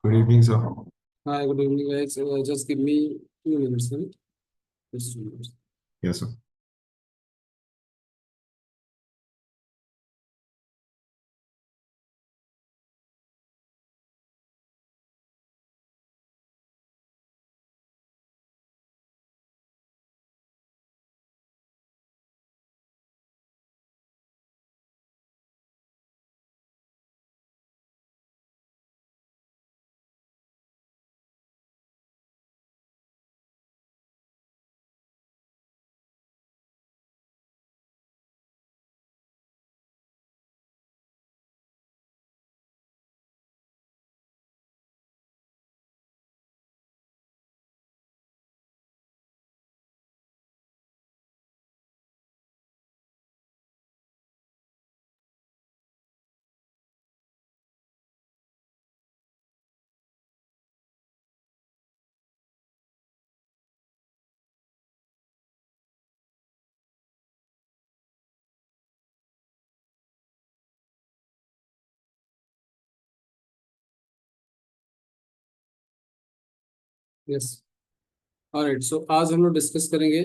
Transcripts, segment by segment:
Good evening, sir. Hi, good evening, guys. Just give me 2 minutes, right? Just 2 minutes. Yes, sir. Yes. All right. So आज हम लोग discuss करेंगे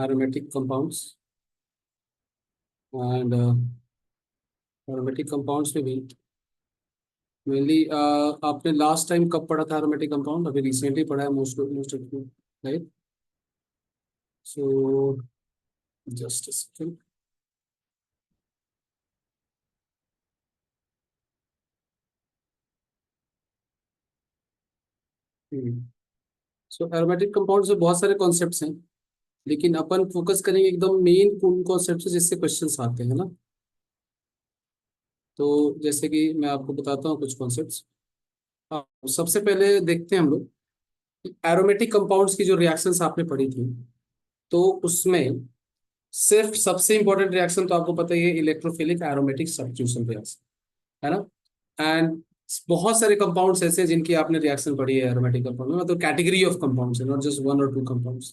aromatic compounds and aromatic compounds में भी mainly आपने last time कब पढ़ा था एरोमेटिक कंपाउंड? अभी रिसेंटली पढ़ा है most most right? So just a second. So aromatic compounds में बहुत सारे कॉन्सेप्ट्स हैं, लेकिन अपन फोकस करेंगे एकदम मेन उन कॉन्सेप्ट जिससे क्वेश्चंस आते हैं ना. तो जैसे कि मैं आपको बताता हूँ कुछ कॉन्सेप्ट्स. सबसे पहले देखते हैं हम लोग एरोमेटिक कंपाउंड्स की जो रिएक्शंस आपने पढ़ी थी, तो उसमें सिर्फ सबसे इंपॉर्टेंट रिएक्शन तो आपको पता ही है, इलेक्ट्रोफिलिक एरोमेटिक सब्स्टिट्यूशन रिएक्शन, है ना. एंड बहुत सारे कंपाउंड्स ऐसे हैं जिनकी आपने रिएक्शन पढ़ी है एरोमेटिक कंपाउंड में, मतलब कैटेगरी ऑफ कंपाउंड्स है, नॉट जस्ट वन और टू कंपाउंड्स.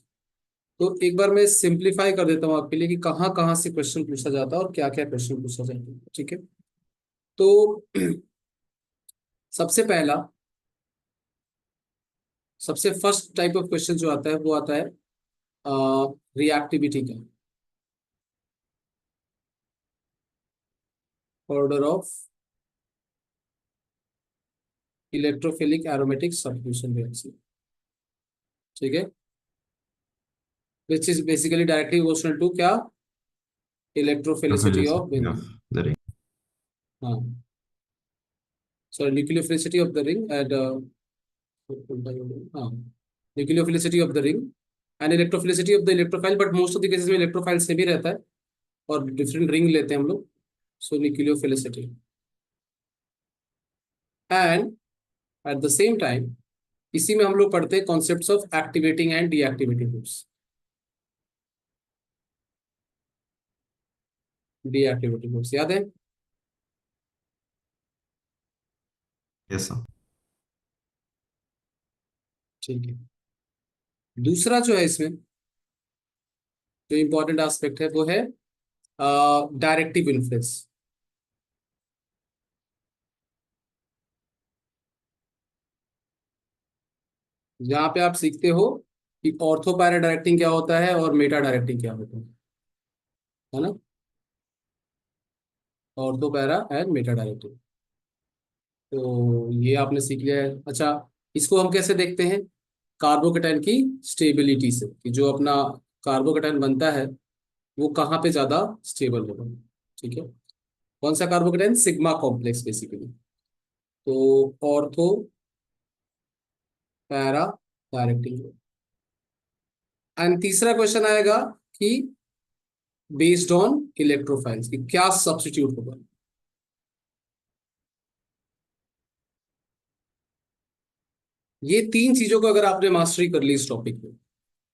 तो एक बार मैं सिंप्लीफाई कर देता हूँ आपके लिए कि कहाँ कहाँ से क्वेश्चन पूछा जाता है और क्या क्या क्वेश्चन पूछा जाता है. ठीक है. तो सबसे पहला, सबसे फर्स्ट टाइप ऑफ क्वेश्चन जो आता है वो आता है रिएक्टिविटी का, order of electrophilic aromatic substitution reaction. ठीक है. Which is basically directly proportional to क्या? Electrophilicity of Propensity ring. of the ring. हाँ, sorry, nucleophilicity of the ring and हाँ, nucleophilicity of the ring and electrophilicity of the electrophile, but most of the cases में electrophile से भी रहता है और different ring लेते हैं हम लोग. So nucleophilicity and at the same time इसी में हम लोग पढ़ते हैं concepts of activating and deactivating groups. Deactivating groups याद है? Yes, sir. ठीक है. दूसरा जो है इसमें जो इंपॉर्टेंट एस्पेक्ट है वो है डायरेक्टिव इन्फ्लुएंस. जहाँ पे आप सीखते हो कि ऑर्थो पैरा डायरेक्टिंग क्या होता है और मेटा डायरेक्टिंग क्या होता है ना. Ortho para and Meta directing, तो ये आपने सीख लिया है. अच्छा, इसको हम कैसे देखते हैं? कार्बोकेटाइन की स्टेबिलिटी से, कि जो अपना कार्बोकेटाइन बनता है वो कहाँ पे ज्यादा स्टेबल होगा. ठीक है. कौन सा कार्बोकेटाइन? Sigma complex basically. तो ऑर्थो पैरा डायरेक्टिंग. एंड तीसरा क्वेश्चन आएगा कि बेस्ड ऑन इलेक्ट्रोफाइल्स कि क्या सब्स्टिट्यूट होगा. ये तीन चीजों को अगर आपने मास्टरी कर ली इस टॉपिक में,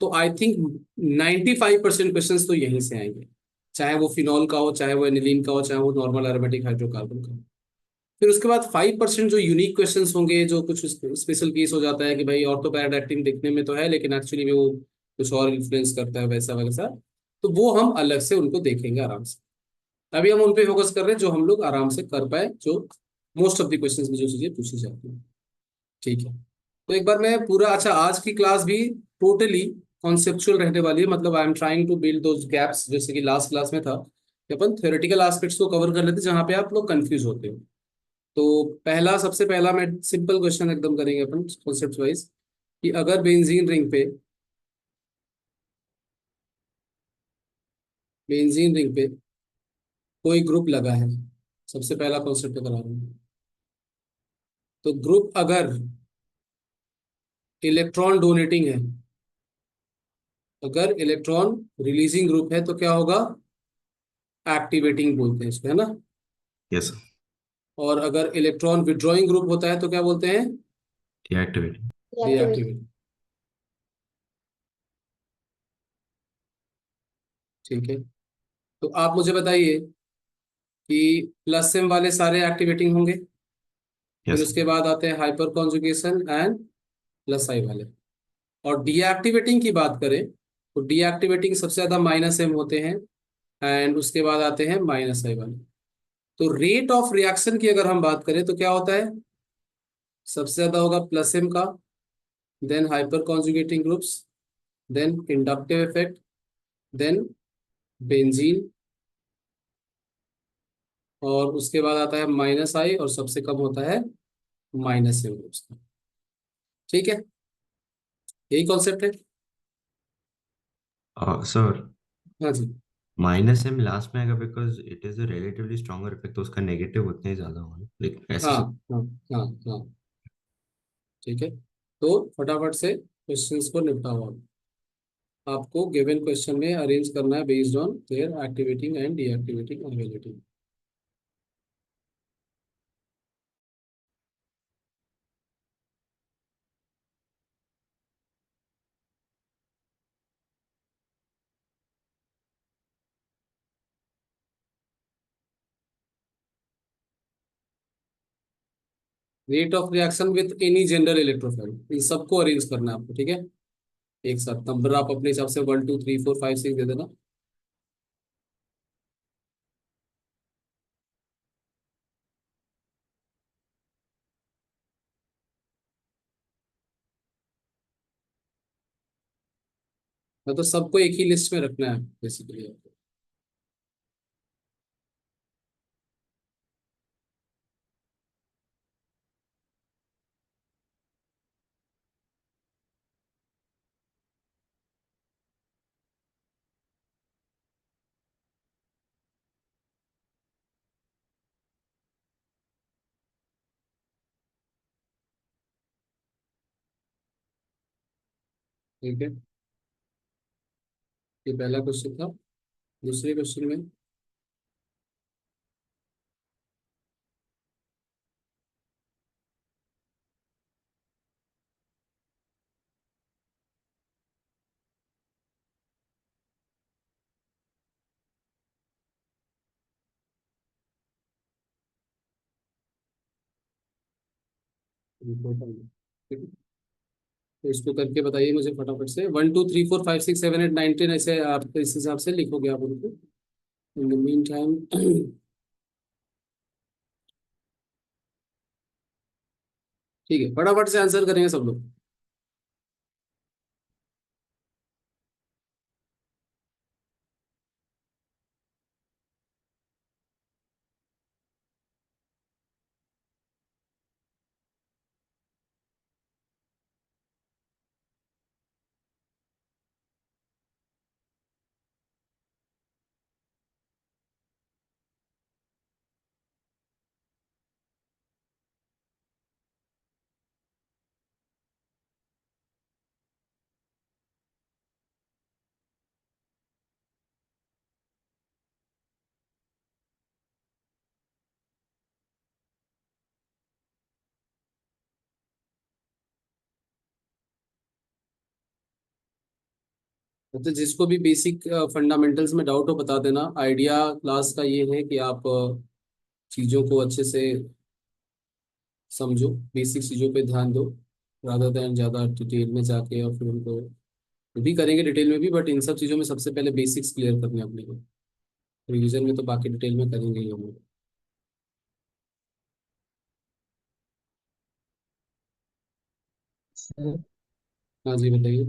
तो आई थिंक 95% क्वेश्चन तो यहीं से आएंगे, चाहे वो फिनॉल का हो, चाहे वो एनिलीन का हो, चाहे वो नॉर्मल एरोमेटिक हाइड्रोकार्बन का हो. फिर उसके बाद 5% जो यूनिक क्वेश्चंस होंगे, जो कुछ स्पेशल केस हो जाता है कि भाई ऑर्थो पैराडाक्टिंग दिखने में तो है लेकिन एक्चुअली में वो कुछ और इन्फ्लुएंस करता है, वैसा वैसा. तो वो हम अलग से उनको देखेंगे आराम से. अभी हम उन पे फोकस कर रहे हैं जो हम लोग आराम से कर पाए, जो मोस्ट ऑफ द क्वेश्चंस में जो चीजें पूछी जाती हैं. ठीक है। तो एक बार मैं पूरा, अच्छा आज की क्लास भी टोटली कॉन्सेप्चुअल रहने वाली है, मतलब I am trying to build those gaps, जैसे कि लास्ट क्लास में था कि अपन थ्योरेटिकल एस्पेक्ट्स को कवर कर लेते जहाँ पे आप लोग कंफ्यूज होते हो। तो पहला, सबसे पहला मैं सिंपल क्वेश्चन एकदम करेंगे अपन कॉन्सेप्ट वाइज, कि अगर बेंजीन रिंग पे कोई ग्रुप लगा है, सबसे पहला कॉन्सेप्ट करा रहा हूँ। तो ग्रुप अगर इलेक्ट्रॉन डोनेटिंग है, अगर इलेक्ट्रॉन रिलीजिंग ग्रुप है तो क्या होगा? एक्टिवेटिंग बोलते हैं इसको, है ना। Yes sir. और अगर इलेक्ट्रॉन विड्रॉइंग ग्रुप होता है तो क्या बोलते हैं? डीएक्टिवेट। डीएक्टिवेट। ठीक है। तो आप मुझे बताइए कि प्लस सिम वाले सारे एक्टिवेटिंग होंगे, फिर यस उसके बाद आते हैं हाइपर कॉन्जुगेशन एंड प्लस आई वाले। और डीएक्टिवेटिंग की बात करें तो डीएक्टिवेटिंग सबसे ज्यादा माइनस एम होते हैं, एंड उसके बाद आते हैं माइनस आई वाले। तो रेट ऑफ रिएक्शन की अगर हम बात करें तो क्या होता है? सबसे ज्यादा होगा प्लस एम का, then hyper conjugating groups, then inductive effect, then benzene, और उसके बाद आता है माइनस आई, और सबसे कम होता है माइनस एम ग्रुप्स का। ठीक है, यही कॉन्सेप्ट है। सर, हाँ जी। माइनस एम लास्ट में आएगा because it is a relatively stronger effect, तो उसका नेगेटिव उतने ही ज्यादा होंगे, लेकिन ऐसे हाँ सब। हाँ हाँ हाँ। ठीक है, तो फटाफट से क्वेश्चंस को निपटा हुआ। आपको गिवन क्वेश्चन में अरेंज करना है based on their activating and deactivating ability. Rate of reaction with any gender electrophile, इन सबको अरेंज करना है आपको, ठीक है। एक साथ नंबर आप अपने हिसाब से 1 2 3 4 5 6 दे देना। मतलब सबको एक ही लिस्ट में रखना है बेसिकली आपको। ठीक है, ये पहला क्वेश्चन था। दूसरे क्वेश्चन में ठीक है, तो इसको करके बताइए मुझे फटाफट से। 1 2 3 4 5 6 7 8 9 10, ऐसे आप इस हिसाब से लिखोगे आप उनको। इन द मीन टाइम ठीक है, फटाफट से आंसर करेंगे सब लोग। तो जिसको भी बेसिक फंडामेंटल्स में डाउट हो बता देना। आइडिया क्लास का ये है कि आप चीज़ों को अच्छे से समझो, बेसिक चीज़ों पे ध्यान दो, रादर देन ज़्यादा डिटेल में जाके और फिर उनको भी करेंगे डिटेल में भी, बट इन सब चीज़ों में सबसे पहले बेसिक्स क्लियर करने हैं अपने को। रिवीजन में तो बाकी डिटेल में करेंगे ही हम लोग। सर हाँ जी बताइए।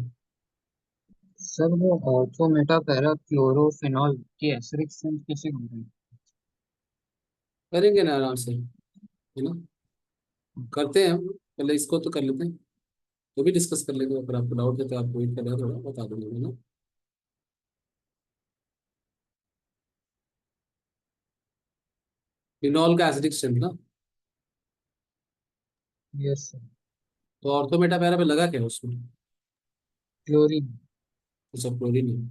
सर वो ऑर्थो मेटा पैरा क्लोरोफेनॉल की एसिडिक स्ट्रेंथ कैसे कम करें? करेंगे ना आराम से, है ना। करते हैं हम, पहले इसको तो कर लेते हैं, तो भी डिस्कस कर लेंगे। अगर आपको डाउट है तो आप वेट कर रहे हैं, थोड़ा बता दूंगा, है ना। फिनॉल का एसिडिक स्ट्रेंथ ना। Yes sir. तो ऑर्थोमेटा पैरा पे लगा क्या है उसमें? क्लोरीन। अच्छा, क्लोरीन है।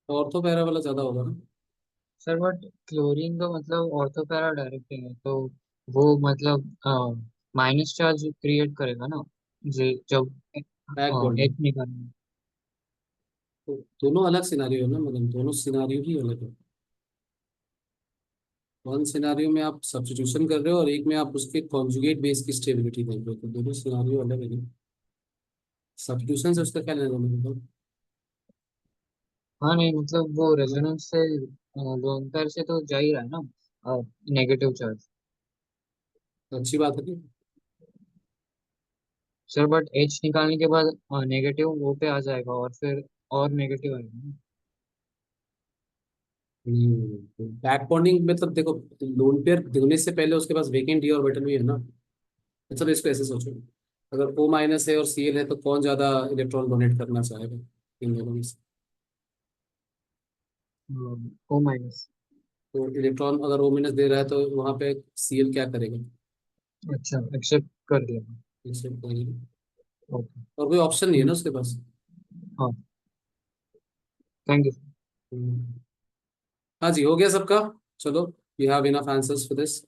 तो ऑर्थो पैरा वाला ज्यादा होगा ना। सर बट क्लोरीन का मतलब ऑर्थो पैरा डायरेक्ट है तो वो मतलब माइनस चार्ज क्रिएट करेगा ना, जब बैक बॉन्डिंग। एक निकालना। तो दोनों अलग सिनारियो है ना, मतलब दोनों सिनारियो ही अलग है। वन सिनारियो में आप सब्स्टिट्यूशन कर रहे हो और एक में आप उसके कॉन्जुगेट बेस की स्टेबिलिटी देख रहे हो, तो दोनों सिनारियो अलग है। सब्स्टिट्यूशन से उसका क्या लेना देना मतलब। हाँ नहीं मतलब वो रेजोनेंस से लोन पेयर से तो जा ही रहा है ना नेगेटिव चार्ज। तो अच्छी बात है कि। सर बट एच निकालने के बाद नेगेटिव वो पे आ जाएगा और फिर और नेगेटिव आएगा ना। बैक बॉन्डिंग मतलब देखो, लोन पेयर देने से पहले उसके पास वेकेंट डी ऑर्बिटल भी है ना। अच्छा, तो इसको ऐसे सोचो, अगर O माइनस है और Cl है तो कौन ज्यादा इलेक्ट्रॉन डोनेट करना चाहेगा इन दोनों में से? O minus. तो इलेक्ट्रॉन अगर O माइनस दे रहा है तो वहां पे Cl क्या करेगा? अच्छा एक्सेप्ट कर दिया। इससे कोई- ओके। और कोई ऑप्शन नहीं है ना उसके पास। हाँ थैंक यू। हम्म। हाँ जी, हो गया सबका। चलो, we have enough answers for this.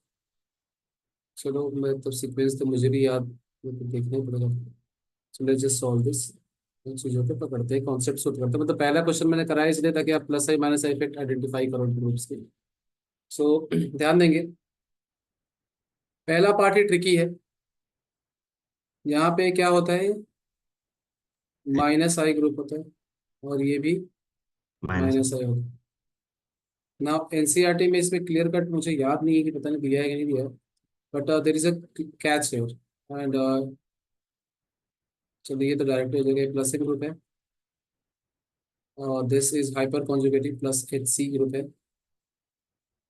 चलो, मैं तो सीक्वेंस तो मुझे भी याद, मेरे को देखना ही पड़ेगा। So let's just solve this. इन चीजों पे पकड़ते हैं, कॉन्सेप्ट शुरू करते हैं। मतलब पहला क्वेश्चन मैंने कराया इसलिए ताकि आप plus I minus I effect identify करो ग्रुप्स के। सो ध्यान देंगे, पहला पार्ट ही ट्रिकी है। यहाँ पे क्या होता है, माइनस आई ग्रुप होता है और ये भी माइनस। माइनस आई होता है ना। एनसीईआरटी में इसमें क्लियर कट मुझे याद नहीं है कि पता नहीं दिया है कि नहीं दिया है, but there is a catch है। एंड चलिए, ये तो डायरेक्ट हो जाएगा, प्लस एम ग्रुप है और this is hyper conjugative plus H C group है।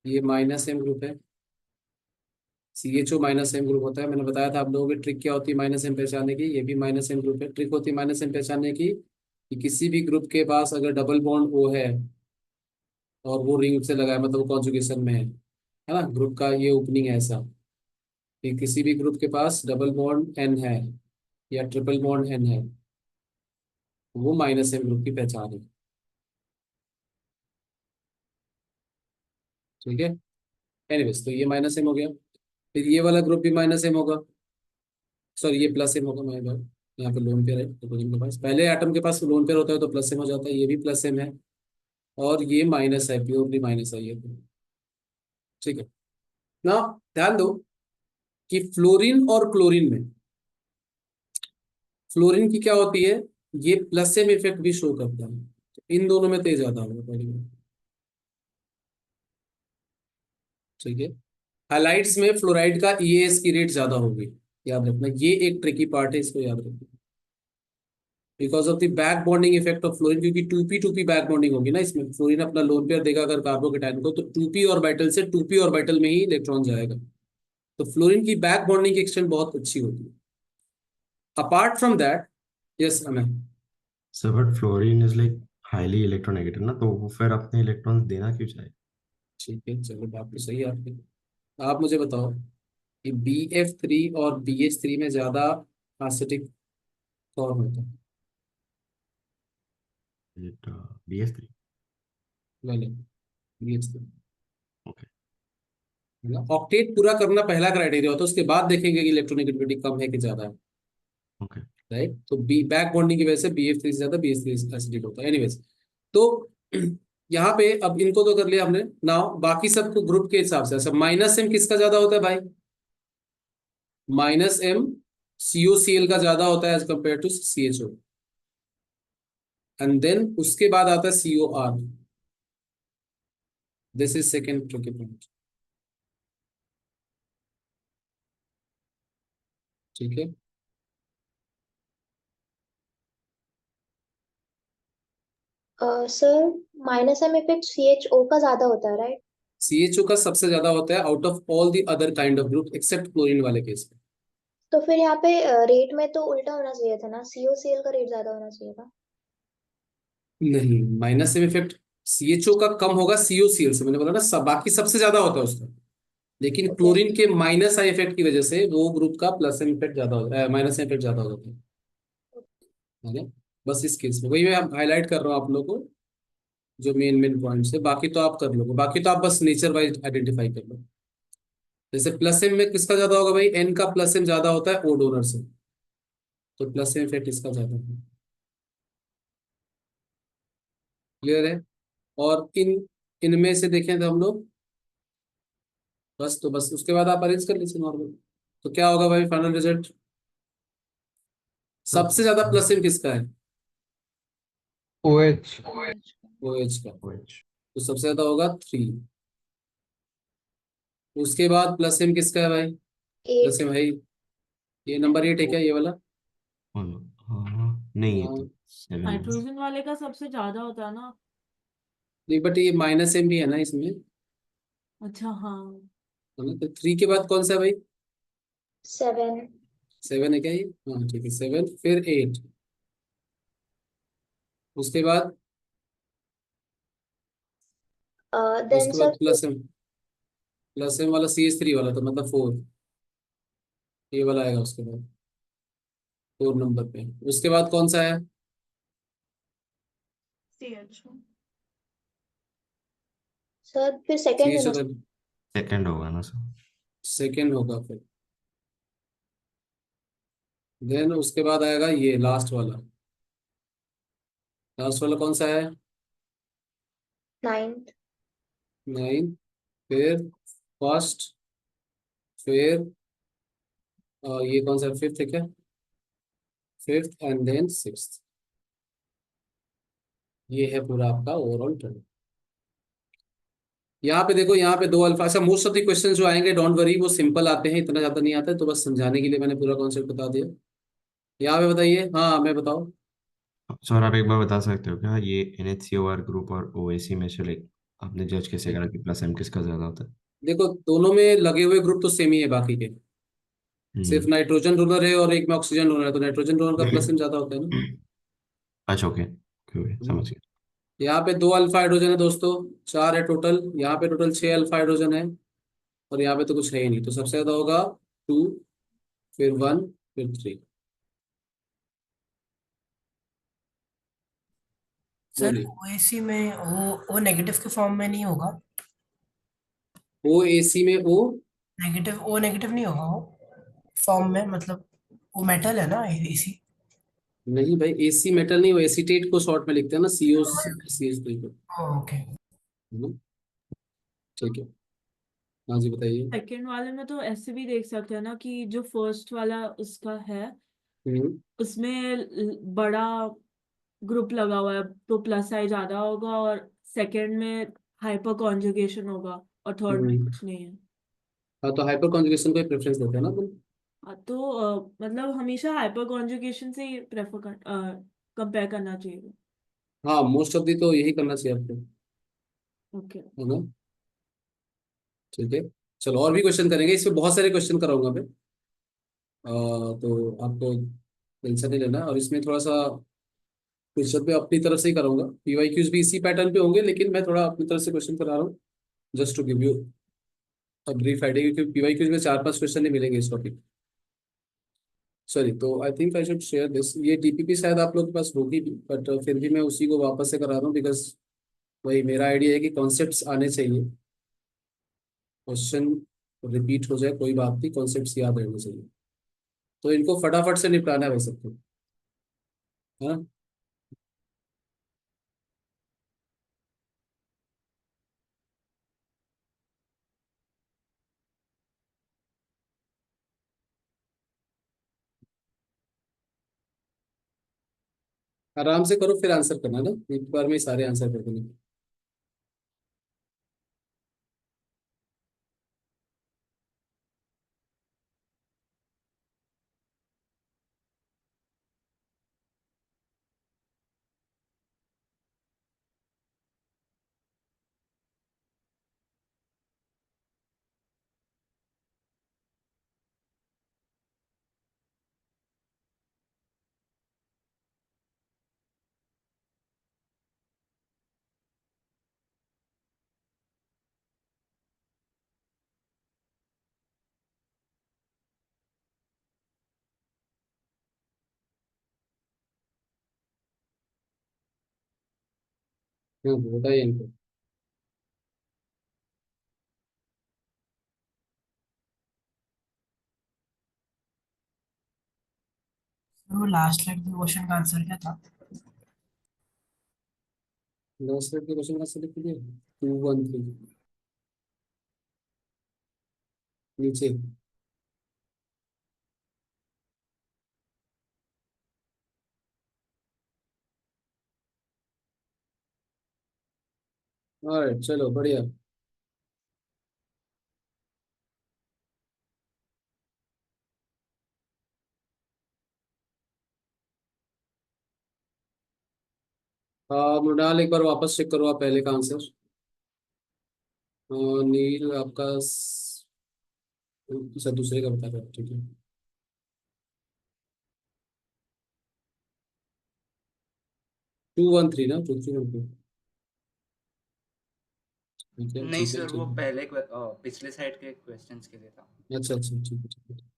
ये माइनस एम ग्रुप है, C H O minus M group होता है। मैंने बताया था आप लोगों की ट्रिक क्या होती है माइनस एम पहचानने की, ये भी माइनस एम ग्रुप है। ट्रिक होती है माइनस एम पहचानने की कि किसी भी ग्रुप के पास अगर डबल बॉन्ड ओ है और वो रिंग से लगा है, मतलब कॉन्जुगेशन में है ना, ग्रुप का ये ओपनिंग है ऐसा कि किसी भी ग्रुप के पास डबल बॉन्ड एन है या ट्रिपल बॉन्ड एन है, वो माइनस एम ग्रुप की पहचान है। ठीक है। एनीवेज, तो ये माइनस एम हो गया। फिर ये वाला ग्रुप भी माइनस एम होगा, सॉरी ये प्लस एम होगा, मैं बात यहाँ पे लोन पेयर है हाइड्रोजन के पास, पहले एटम के पास लोन पेयर होता है तो प्लस एम हो जाता है, ये भी प्लस एम है और ये माइनस है, प्योरली माइनस है ये तो। ठीक है ना। ध्यान दो कि फ्लोरीन और क्लोरीन में, फ्लोरीन की क्या होती है, ये प्लस एम इफेक्ट भी शो करता है, तो इन दोनों में तेज ज्यादा होगा पहली बात। ठीक है। हाइलाइट्स में फ्लोराइड का ईएएस की रेट ज्यादा होगी, याद रखना, ये एक ट्रिकी पार्ट है, इसको याद रखना। Because of the back bonding effect of fluorine, क्योंकि टू पी बैक बॉन्डिंग होगी ना इसमें, फ्लोरीन अपना लोन पेयर देगा अगर कार्बोकेटाइन को, तो टू पी ऑर्बिटल से टू पी ऑर्बिटल में ही इलेक्ट्रॉन जाएगा। तो फ्लोरीन की बैक बॉन्डिंग की एक्सटेंट बहुत अच्छी होती है। Apart from that, yes Aman. Sir but fluorine is like highly electronegative ना, तो वो फिर अपने इलेक्ट्रॉन्स देना क्यों चाहे? ठीक है, चलो बात तो सही है आपकी। आप मुझे बताओ कि BF3 और BH3 में ज्यादा एसिडिक कौन होता है? It BH3। ले लें BH3, ओके। है ना। ऑक्टेट पूरा करना पहला क्राइटेरिया होता है, उसके बाद देखेंगे कि इलेक्ट्रोनेगेटिविटी कम है कि ज्यादा है। ओके। राइट, तो बी बैक बॉन्डिंग की वजह से BF3 से ज्यादा BH3 एसिडिक होता है। एनीवेज, तो यहाँ पे अब इनको तो कर लिया हमने। नाउ बाकी सबको ग्रुप के हिसाब से, अच्छा माइनस एम किसका ज्यादा होता है भाई? माइनस एम COCl का ज्यादा होता है as compare to CHO। And then उसके बाद आता है COR। This is second tricky point. ठीक है। Sir minus M effect C H O का ज्यादा होता है राइट? CHO का सबसे ज्यादा होता है out of all the other kind of group except chlorine वाले केस में। तो फिर यहाँ पे रेट में तो उल्टा होना चाहिए था ना, सी ओ सी एल का रेट ज्यादा होना चाहिए था। नहीं, माइनस में इफेक्ट CHO का कम होगा COCl से, मैंने बोला ना, बाकी सबसे ज्यादा होता है उसका। लेकिन ओके। क्लोरीन के माइनस आई इफेक्ट की वजह से वो ग्रुप का प्लस एम इफेक्ट ज्यादा होता है, माइनस एम इफेक्ट ज्यादा हो जाता है ना। बस इस केस में वही मैं हाईलाइट कर रहा हूँ आप लोगों को, जो मेन मेन पॉइंट्स है, बाकी तो आप कर लोगे, बाकी तो आप बस नेचर वाइज आइडेंटिफाई कर लो। जैसे प्लस एम में किसका ज्यादा होगा भाई, एन का प्लस एम ज्यादा होता है ओ डोनर से, तो प्लस एम इफेक्ट इसका ज्यादा है। क्लियर है। और इनमें से देखें तो हम लोग, बस तो बस उसके बाद आप अरेंज कर लीजिए नॉर्मल। तो क्या होगा भाई फाइनल रिजल्ट, तो सबसे ज्यादा प्लस इन किसका है, OH। OH का, OH। तो सबसे ज्यादा होगा 3। उसके बाद प्लस एम किसका है भाई, प्लस एट। एम भाई ये नंबर 8 है क्या, ये वाला। हाँ नहीं, ये हाँ, तो 7 है। नाइट्रोजन वाले का सबसे ज्यादा होता है ना। नहीं बट ये माइनस एम भी है ना इसमें, है अच्छा हाँ। ना। तो 3 के बाद कौन सा है भाई, 7। 7 है क्या ये, हाँ ठीक है 7 फिर 8, उसके बाद, देन उसके सर बाद प्लस एम वाला CH3 वाला, तो मतलब 4, ये वाला आएगा उसके बाद 4 नंबर पे। उसके बाद कौन सा है, CH। सर फिर सेकंड CH होना वाला चाहिए। सेकंड होगा ना सर। सेकेंड होगा फिर। देन उसके बाद आएगा ये लास्ट वाला, लास्ट वाला कौन सा है, 9th। 9, फिर फर्स्ट, फिर ये कौन सा 5th है क्या, 5th एंड देन 6th। ये है पूरा आपका ओवरऑल टर्न। यहाँ पे देखो, यहाँ पे दो अल्फा, अच्छा मोस्ट ऑफ द क्वेश्चन जो आएंगे डोंट वरी वो सिंपल आते हैं, इतना ज्यादा नहीं आता है, तो बस समझाने के लिए मैंने पूरा कॉन्सेप्ट बता दिया। यहाँ पे बताइए, हाँ मैं बताओ। सर आप एक बार बता सकते हो क्या, ये NHCOR ग्रुप और OAC में से लाइक आपने जज कैसे करा कि प्लस एम किसका ज्यादा होता है? देखो दोनों में लगे हुए ग्रुप तो सेम ही है बाकी के, सिर्फ हम्म। नाइट्रोजन डोनर है और एक में ऑक्सीजन डोनर है, तो नाइट्रोजन डोनर का प्लस ज्यादा होता है ना। अच्छा ओके ओके समझ गया। यहाँ पे 2 अल्फा हाइड्रोजन है दोस्तों, 4 है टोटल, यहाँ पे टोटल 6 अल्फा हाइड्रोजन है, और यहाँ पे तो कुछ है ही नहीं, तो सबसे ज्यादा होगा 2, फिर 1, फिर 3। सर बोलिए। ओएसी में वो नेगेटिव के फॉर्म में नहीं होगा? OAC में O, नेगेटिव नहीं होगा वो फॉर्म में, मतलब वो मेटल है ना एसी। नहीं भाई AC मेटल नहीं, वो एसीटेट को शॉर्ट में लिखते हैं ना, COCH3 को, ओके। है ना। ठीक है, हाँ जी बताइए। सेकंड वाले में तो ऐसे भी देख सकते हैं ना कि जो फर्स्ट वाला उसका है हम्म उसमें बड़ा ग्रुप लगा हुआ है तो प्लस आई ज्यादा होगा, और सेकंड में हाइपर कॉन्जुगेशन होगा, और थर्ड में हम्म। कुछ नहीं है। हाँ तो हाइपर कॉन्जुगेशन को प्रेफरेंस देते हैं ना तुम। हाँ, तो मतलब हमेशा हाइपर कॉन्जुगेशन से ही प्रेफर कर कंपेयर करना चाहिए। हाँ मोस्ट ऑफ दी तो यही करना चाहिए आपको, ओके। है ना। ठीक है, चलो और भी क्वेश्चन करेंगे, इसमें बहुत सारे क्वेश्चन कराऊंगा मैं। तो आपको टेंशन नहीं लेना, और इसमें थोड़ा सा क्वेश्चन पे अपनी तरफ से ही करूंगा, PYQs भी इसी पैटर्न पे होंगे, लेकिन मैं थोड़ा अपनी तरफ से क्वेश्चन करा रहा हूँ, just to give you a brief idea, क्योंकि PYQs में 4-5 क्वेश्चन नहीं मिलेंगे इस टॉपिक। सॉरी, तो I think I should share this, ये DPP शायद आप लोग के पास होगी भी, बट फिर भी मैं उसी को वापस से करा रहा हूँ, बिकॉज वही मेरा आइडिया है कि कॉन्सेप्ट्स आने चाहिए, क्वेश्चन रिपीट हो जाए कोई बात नहीं, कॉन्सेप्ट्स याद रहने चाहिए, तो इनको फटाफट से निपटाना है भाई सबको, है ना। आराम से करो फिर आंसर करना ना, एक बार में ही सारे आंसर कर देना। हाँ बताइए इनको। वो लास्ट लाइन के क्वेश्चन का आंसर क्या था? लास्ट के क्वेश्चन का आंसर लिख दिया। 213 नीचे। ऑलराइट चलो बढ़िया। मृणाल एक बार वापस चेक करो आप पहले का आंसर। नील आपका सर दूसरे का बता रहा है, ठीक है। 213 ना, 2312। ठीक है नहीं ठीक है सर, वो ठीक पहले पिछले साइड के क्वेश्चंस के लिए था। है। अच्छा अच्छा ठीक है ठीक है।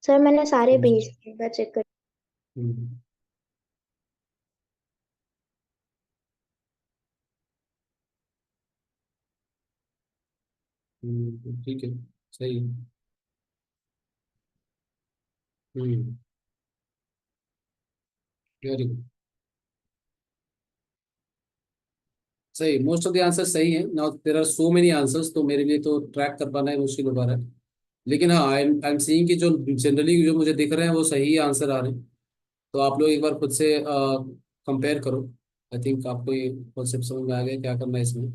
सर मैंने सारे ठीक भेज है। दिए, एक बार चेक कर। हम्म, ठीक है। सही है। हम्म। Very good. सही, मोस्ट ऑफ द आंसर सही है। Now there are so many answers, तो मेरे लिए तो ट्रैक कर पाना है मुश्किल हो पा रहा है। लेकिन हाँ, आई एम सीइंग कि जो जनरली जो मुझे दिख रहे हैं वो सही आंसर आ रहे हैं। तो आप लोग एक बार खुद से कंपेयर करो। आई थिंक आपको ये कॉन्सेप्ट समझ में आ गया क्या करना है इसमें।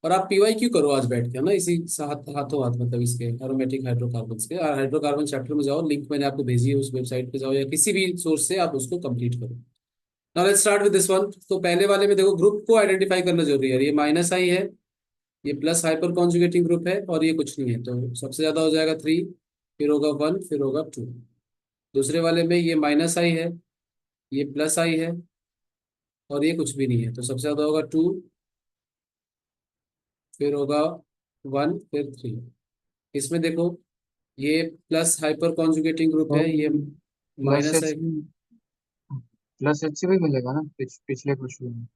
और आप पीवाई क्यों करो आज बैठ के, है ना, इसी हाथों हाथ, मतलब इसके एरोमेटिक हाइड्रोकार्बन्स के हाइड्रोकार्बन चैप्टर में जाओ, लिंक मैंने आपको भेजी है, उस वेबसाइट पे जाओ या किसी भी सोर्स से आप उसको कंप्लीट करो। Now let's start with this one. तो पहले वाले में देखो, ग्रुप को आइडेंटिफाई करना जरूरी है। ये माइनस आई है, ये प्लस हाइपर कॉन्जुगेटिंग ग्रुप है, और ये कुछ नहीं है, तो सबसे ज्यादा हो जाएगा 3, फिर होगा 1, फिर होगा 2। दूसरे वाले में ये माइनस आई है, ये प्लस आई है, और ये कुछ भी नहीं है, तो सबसे ज्यादा होगा 2, फिर होगा 1, फिर 3। इसमें देखो, ये प्लस हाइपर कॉन्जुगेटिंग ग्रुप तो है, ये प्लस माइनस है। एच प्लस एच से भी मिलेगा ना, पिछले क्वेश्चन में।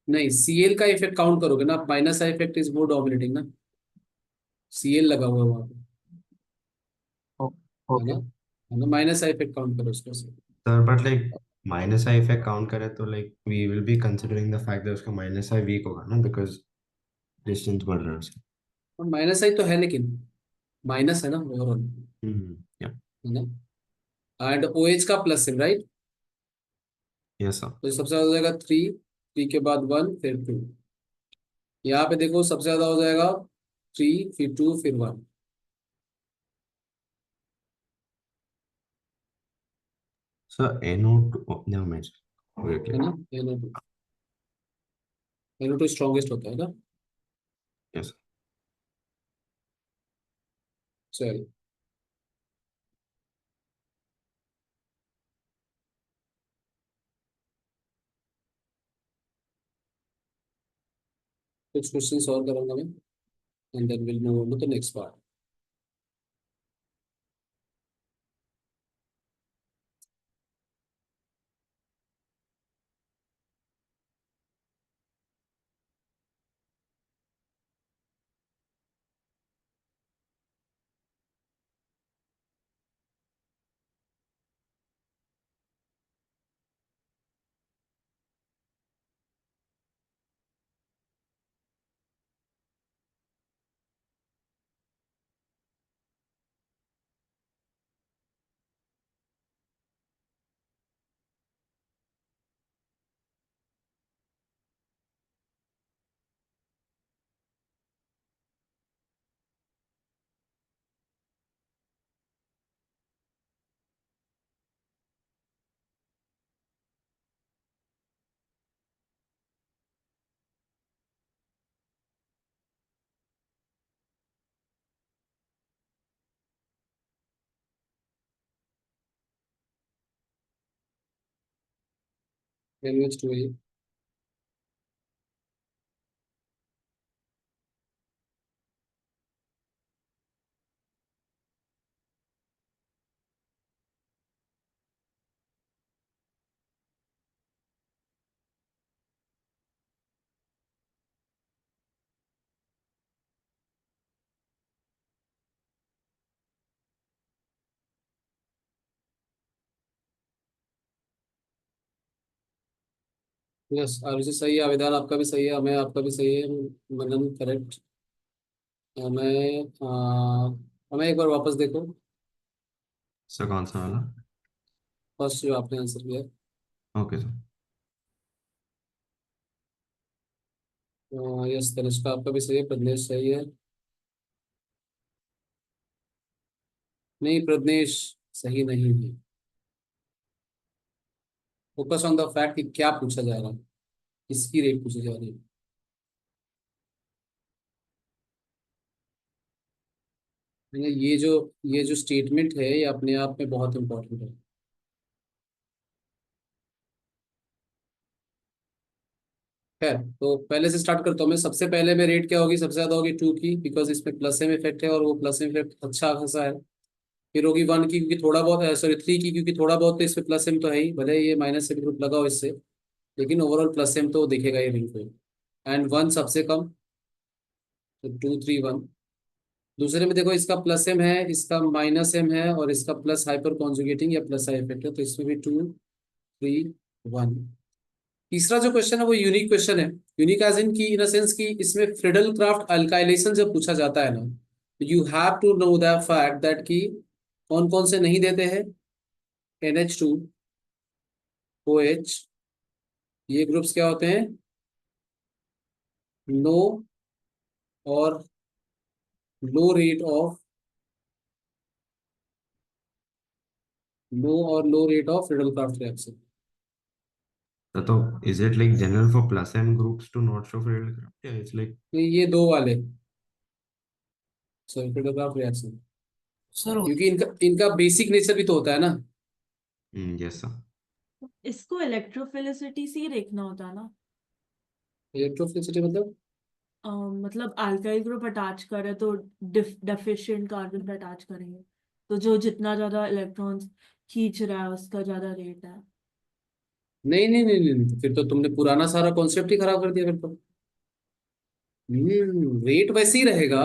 नहीं, सीएल का इफेक्ट काउंट करोगे ना, माइनस का इफेक्ट इज मोर डोमिनेटिंग ना, सीएल लगा हुआ है वहाँ पे, ओ- है ना, ओके। है ना, माइनस का इफेक्ट काउंट करो उसको से। Sir but like minus I effect count करें तो like we will be considering the fact that उसका माइनस आई वीक होगा ना, बिकॉज डिस्टेंस बढ़ रहा है उसका। और माइनस आई तो है, लेकिन माइनस है ना ओवरऑल, या है ना। एंड ओ एच का प्लस है, राइट। Yes sir. तो सबसे ज्यादा हो जाएगा 3, 3 के बाद 1, फिर 2। यहाँ पे देखो सबसे ज्यादा हो जाएगा 3, फिर 2, फिर 1। सर NO2 नेवर माइंड, है वेट, ना, NO2। NO2 स्ट्रॉन्गेस्ट होता है ना। यस। चलिए, कुछ क्वेश्चन सॉल्व करूंगा मैं, and then will move on to the next part. NH2 है। यस, आरुषि सही है, आवेदन आपका भी सही है, हमें आपका भी सही है, मनन करेक्ट। हमें एक बार वापस देखो, सर कौन सा वाला? फर्स्ट जो आपने आंसर किया। Okay sir. यस, तनिष्का आपका भी सही है, प्रज्ञेश सही है। नहीं, प्रज्ञेश सही नहीं है। फोकस ऑन द फैक्ट कि क्या पूछा जा रहा है, किसकी रेट पूछी जा रही है। यानी ये जो स्टेटमेंट है ये अपने आप में बहुत इंपॉर्टेंट है। खैर, तो पहले से स्टार्ट करता हूँ मैं। सबसे पहले में रेट क्या होगी, सबसे ज्यादा होगी 2 की, बिकॉज इसमें प्लस एम इफेक्ट है और वो प्लस एम इफेक्ट अच्छा खासा है। फिर होगी 1 की, क्योंकि थोड़ा बहुत, सॉरी 3 की, क्योंकि थोड़ा बहुत तो इसमें प्लस एम तो है ही, भले ये माइनस से भी ग्रुप लगाओ इससे, लेकिन ओवरऑल प्लस एम तो दिखेगा ये रिंग पे। एंड 1 सबसे कम, तो 2 3 1। दूसरे में देखो, इसका प्लस एम है, इसका माइनस एम है, और इसका प्लस हाइपर कॉन्जुगेटिंग या प्लस आई इफेक्ट है, तो इसमें भी 2 3 1। तीसरा जो क्वेश्चन है वो यूनिक क्वेश्चन है। यूनिक एज इन की, इन अ सेंस कि इसमें फ्रिडल क्राफ्ट अल्काइलेशन जब पूछा जाता है ना, तो you have to know the fact that कि कौन कौन से नहीं देते हैं। NH2, OH, ये ग्रुप्स क्या होते हैं, नो और लो रेट ऑफ, लो और low rate of Friedel Crafts reaction. तो is it like general for plus m groups to not show Friedel craft? Yeah, it's like ये दो वाले, sorry, Friedel Crafts reaction, sir क्योंकि इनका इनका basic nature भी तो होता है ना। yes sir. इसको इलेक्ट्रोफिलिसिटी से ही देखना होता है ना। इलेक्ट्रोफिलिसिटी मतलब, मतलब अल्काइल ग्रुप अटैच करे तो डेफिशिएंट कार्बन पे अटैच करेंगे, तो जो जितना ज्यादा इलेक्ट्रॉन्स खींच रहा है उसका ज्यादा रेट है। नहीं नहीं नहीं नहीं, तो फिर तो तुमने पुराना सारा कॉन्सेप्ट ही खराब कर दिया फिर तो। रेट वैसे ही रहेगा।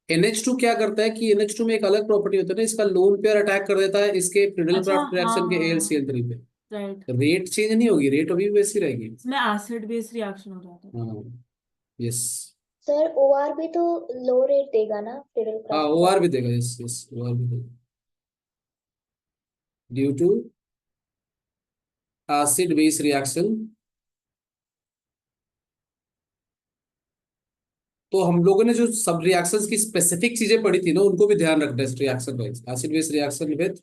NH2 क्या करता है कि NH2 में एक अलग प्रॉपर्टी होता है ना, इसका लोन पेयर अटैक कर देता है इसके फ्रिडल अच्छा, क्राफ्ट हाँ रिएक्शन के हाँ, AlCl3 पे। राइट। रेट चेंज नहीं होगी, रेट अभी भी वैसी रहेगी। इसमें एसिड बेस रिएक्शन हो जाता है। हाँ, यस। सर OR भी तो लो रेट देगा ना फ्रिडल हाँ, क्राफ्ट का। OR भी देगा, यस यस, OR भी देगा, due to acid base reaction. तो हम लोगों ने जो सब रिएक्शंस की स्पेसिफिक चीजें पढ़ी थी ना, उनको भी ध्यान रखना है reaction wise. Acid base reaction with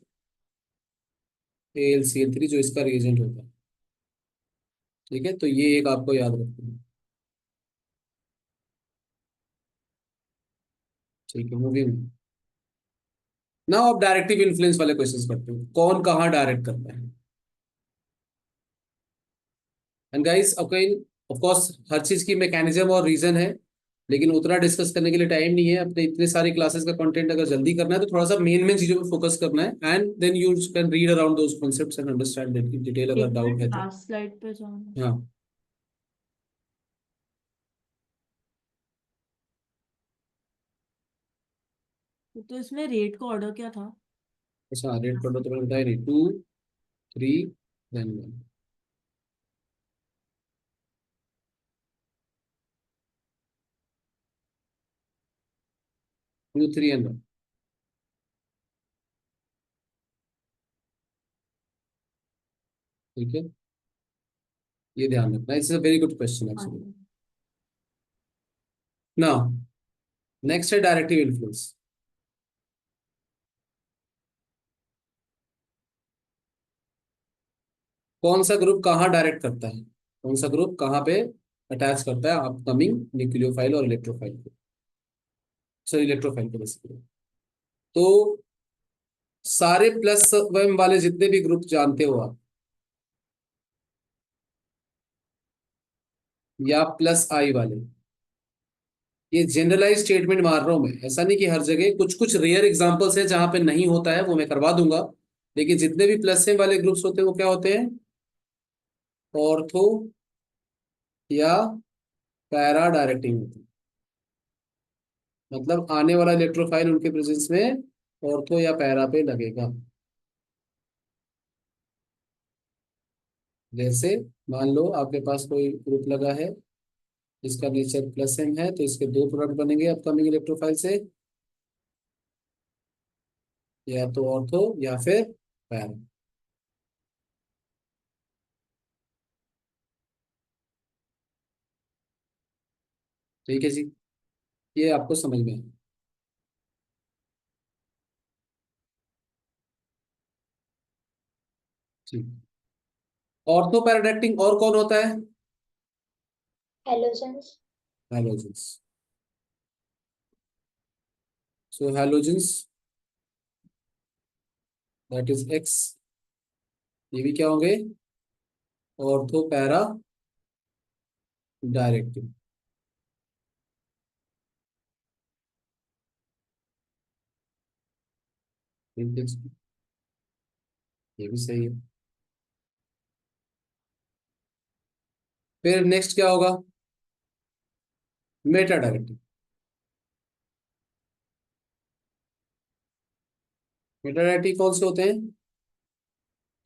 AlCl3 जो इसका रिएजेंट होता है, ठीक है, तो ये एक आपको याद रखना है। ठीक है, मूविंग ना। अब डायरेक्टिव इन्फ्लुएंस वाले क्वेश्चंस करते हैं, कौन कहाँ डायरेक्ट करता है। And guys, again of course हर चीज की मैकेनिज्म और रीजन है, लेकिन उतना डिस्कस करने के लिए टाइम नहीं है। अपने इतने सारी क्लासेस का कंटेंट अगर जल्दी करना है तो थोड़ा सा मेन मेन चीजों पे फोकस करना है, and then you can read around those concepts and understand in detail अगर एक डाउट मिनट, है तो। लास्ट स्लाइड पे जाना। हाँ, तो इसमें रेट का ऑर्डर क्या था? अच्छा, रेट कर दो तो मैंने बताया नहीं, 2 3 देन 1, 2 3 एंड 1। ठीक है, ये ध्यान रखना, it's a very good question हाँ एक्चुअली। जी। नाउ नेक्स्ट है डायरेक्टिव इन्फ्लुएंस। कौन सा ग्रुप कहाँ डायरेक्ट करता है, कौन सा ग्रुप कहाँ पे अटैच करता है अपकमिंग न्यूक्लियोफाइल और इलेक्ट्रोफाइल को, सॉरी इलेक्ट्रोफाइल को बेसिकली। तो सारे प्लस वन वाले जितने भी ग्रुप जानते हो आप, या प्लस आई वाले, ये जनरलाइज स्टेटमेंट मार रहा हूं मैं, ऐसा नहीं कि हर जगह, कुछ कुछ रेयर एग्जांपल्स हैं जहां पे नहीं होता है, वो मैं करवा दूंगा। लेकिन जितने भी प्लस से वाले ग्रुप्स होते हैं वो क्या होते हैं, ऑर्थो या पैरा डायरेक्टिंग होते हैं। मतलब आने वाला इलेक्ट्रोफाइल उनके प्रेजेंस में ऑर्थो या पैरा पे लगेगा। जैसे मान लो आपके पास कोई ग्रुप लगा है जिसका नेचर प्लस एम है, तो इसके दो प्रोडक्ट बनेंगे अपकमिंग इलेक्ट्रोफाइल से, या तो ऑर्थो या फिर पैरा। ठीक है जी, ये आपको समझ में आया। ठीक। ऑर्थो पैराडाक्टिंग और कौन होता है? Halogens. Halogens. So halogens that is x, ये भी क्या होंगे? Ortho para directive. ये भी सही है। फिर नेक्स्ट क्या होगा? Meta directive. मेटा डायरेक्टिव कौन से होते हैं?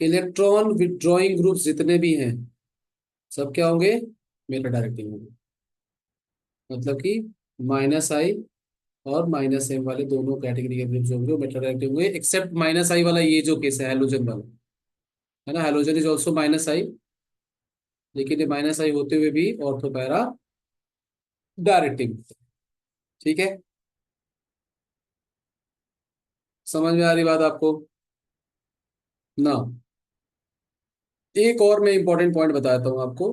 इलेक्ट्रॉन विथड्रॉइंग ग्रुप्स जितने भी हैं सब क्या होंगे? मेटा डायरेक्टिव होंगे। मतलब कि माइनस आई और माइनस एम वाले दोनों कैटेगरी के ग्रुप्स होंगे जो मेटा डायरेक्टिव होंगे, एक्सेप्ट माइनस आई वाला, ये जो केस है हैलोजन वाला, है ना, हैलोजन इज ऑल्सो माइनस आई, लेकिन ये माइनस आई होते हुए भी ऑर्थो पैरा डायरेक्टिव। ठीक है, समझ में आ रही बात आपको ना? एक और मैं इंपॉर्टेंट पॉइंट बताता हूँ आपको,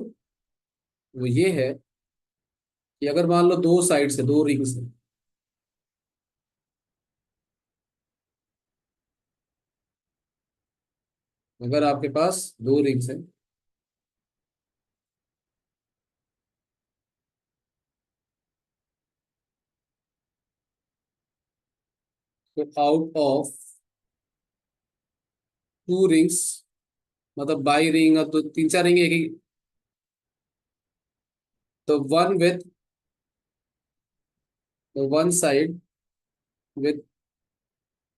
वो ये है कि अगर मान लो दो साइड से दो रिंग्स है, अगर आपके पास दो रिंग्स है, तो आउट ऑफ टू रिंग्स, मतलब बाई रिंग, तो तीन चार रिंग एक ही, तो one with one side with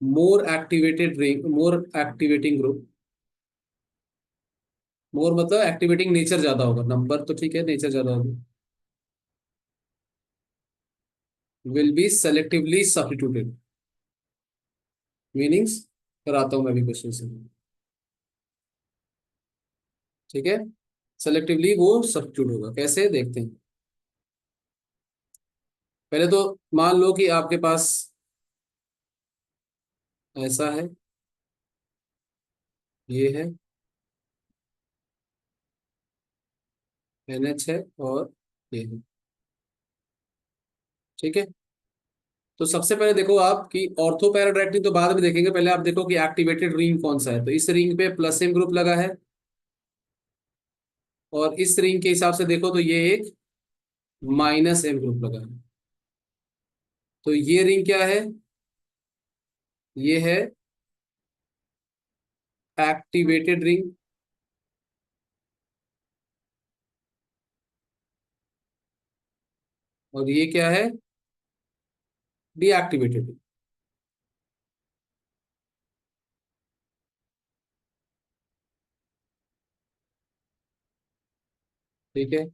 more activated ring, more activating group, more मतलब एक्टिवेटिंग नेचर ज्यादा होगा, नंबर तो ठीक है, नेचर ज्यादा होगा, will be selectively substituted. Meanings कराता हूं मैं भी क्वेश्चन से। ठीक है, सेलेक्टिवली वो सब्स्टिट्यूट होगा, कैसे देखते हैं। पहले तो मान लो कि आपके पास ऐसा है, ये है, NH है, और ये है। ठीक है, तो सबसे पहले देखो आप कि ऑर्थो पैराडायरेक्टिव तो बाद में देखेंगे, पहले आप देखो कि एक्टिवेटेड रिंग कौन सा है। तो इस रिंग पे प्लस एम ग्रुप लगा है, और इस रिंग के हिसाब से देखो तो ये एक माइनस एम ग्रुप लगा है। तो ये रिंग क्या है? ये है एक्टिवेटेड रिंग, और ये क्या है? Deactivated ring. ठीक है,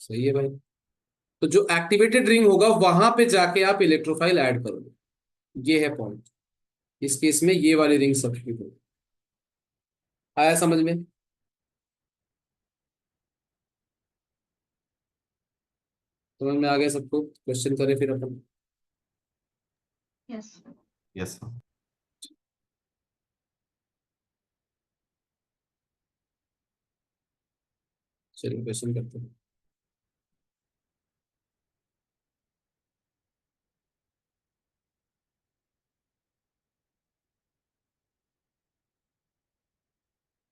सही है भाई। तो जो एक्टिवेटेड रिंग होगा वहां पे जाके आप इलेक्ट्रोफाइल ऐड करोगे, ये है पॉइंट। इस केस में ये वाली रिंग सब्स्टिट्यूट होगी। आया समझ में? समझ में आ गया सबको? क्वेश्चन करें फिर अपन। यस। यस। चलिए क्वेश्चन करते हैं।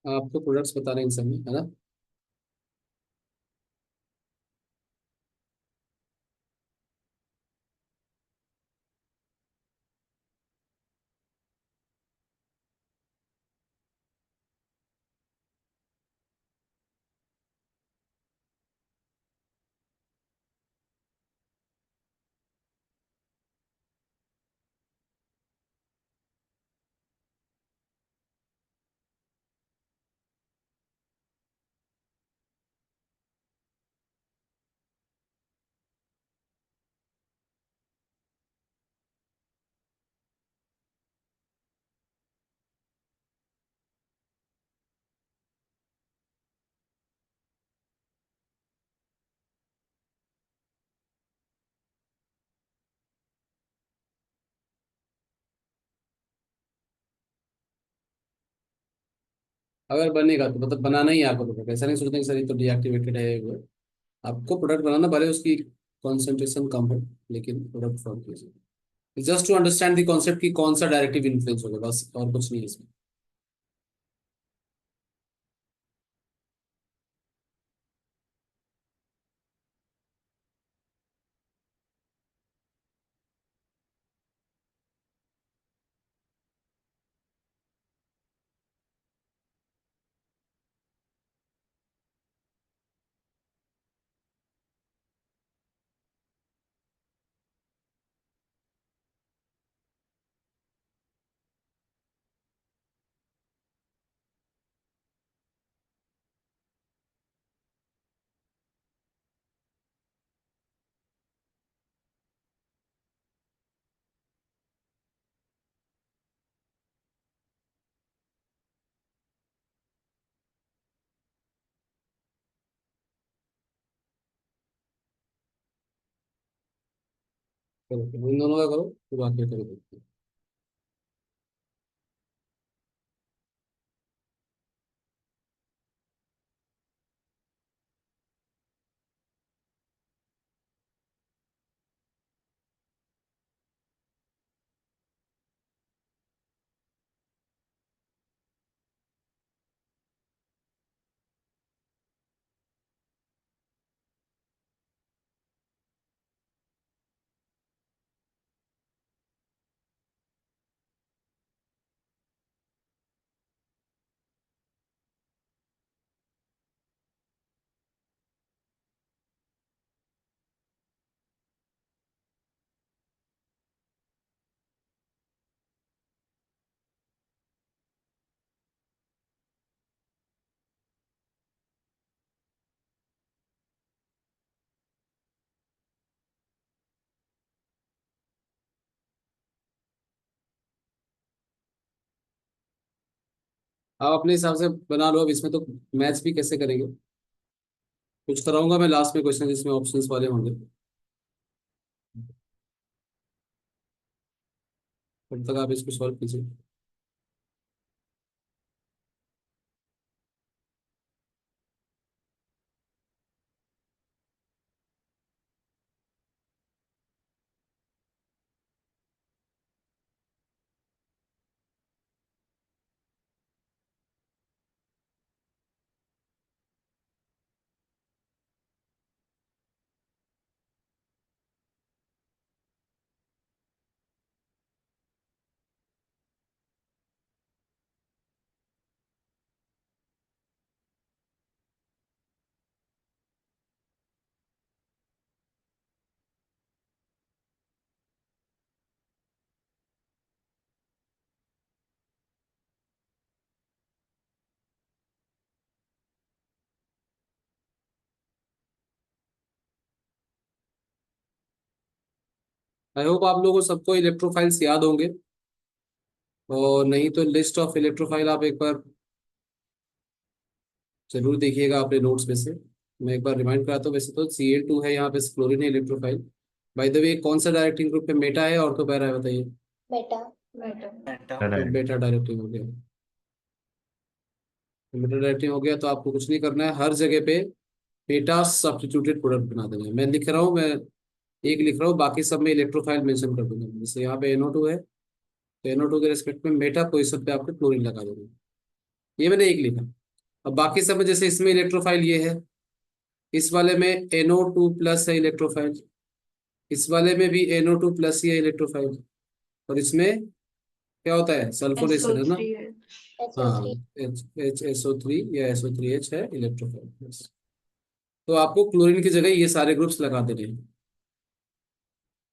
आपको प्रोडक्ट्स बताने इन सब में, है ना? अगर बनेगा तो मतलब बनाना ही है आपको प्रोडक्ट, ऐसा नहीं सोचना कि सर ये तो डीएक्टिवेटेड है ये वो। आपको प्रोडक्ट बनाना, भले उसकी कॉन्सेंट्रेशन कम हो, लेकिन प्रोडक्ट फॉर्म कीजिए। Just to understand the concept कि कौन सा डायरेक्टिव इन्फ्लुएंस होगा, बस और कुछ नहीं है इसमें। चलो इन दोनों का करो, फिर बाकी करो देखते हैं। आप अपने हिसाब से बना लो। अब इसमें तो मैथ्स भी कैसे करेंगे, कुछ कराऊंगा मैं लास्ट में क्वेश्चन जिसमें ऑप्शंस वाले होंगे, तब तक आप इसको सॉल्व कीजिए। आई होप आप लोगों को सबको इलेक्ट्रोफाइल्स याद होंगे, और नहीं तो लिस्ट ऑफ इलेक्ट्रोफाइल आप एक बार जरूर देखिएगा अपने नोट्स में से। मैं एक बार रिमाइंड कराता हूँ। वैसे तो Cl2 है यहाँ पे, क्लोरीन है इलेक्ट्रोफाइल। बाय द वे कौन सा डायरेक्टिंग ग्रुप पे मेटा है और तो पैरा है बताइए। बेटा। बेटा। तो बेटा डायरेक्टिंग हो गया। तो बेटा डायरेक्टिंग हो गया तो आपको कुछ नहीं करना है, हर जगह पे बेटा सब्स्टिट्यूटेड प्रोडक्ट बना देना है। मैं लिख रहा हूँ, मैं एक लिख रहा हूँ, बाकी सब में इलेक्ट्रोफाइल मेंशन कर दूंगा। जैसे यहाँ पे NO2 है, तो NO2 के रिस्पेक्ट में मेटा पोजीशन पे आपको क्लोरीन लगा देना। ये मैंने एक लिखा। अब बाकी सब में, जैसे इसमें इलेक्ट्रोफाइल ये है, इस वाले में NO2 प्लस है इलेक्ट्रोफाइल, इस वाले में भी NO2 प्लस ही है इलेक्ट्रोफाइल, और इसमें क्या होता है, सल्फोनेशन है ना। हाँ, SO3। HSO3 या SO3H है इलेक्ट्रोफाइल प्लस। तो आपको क्लोरीन की जगह ये सारे ग्रुप्स लगा देने हैं।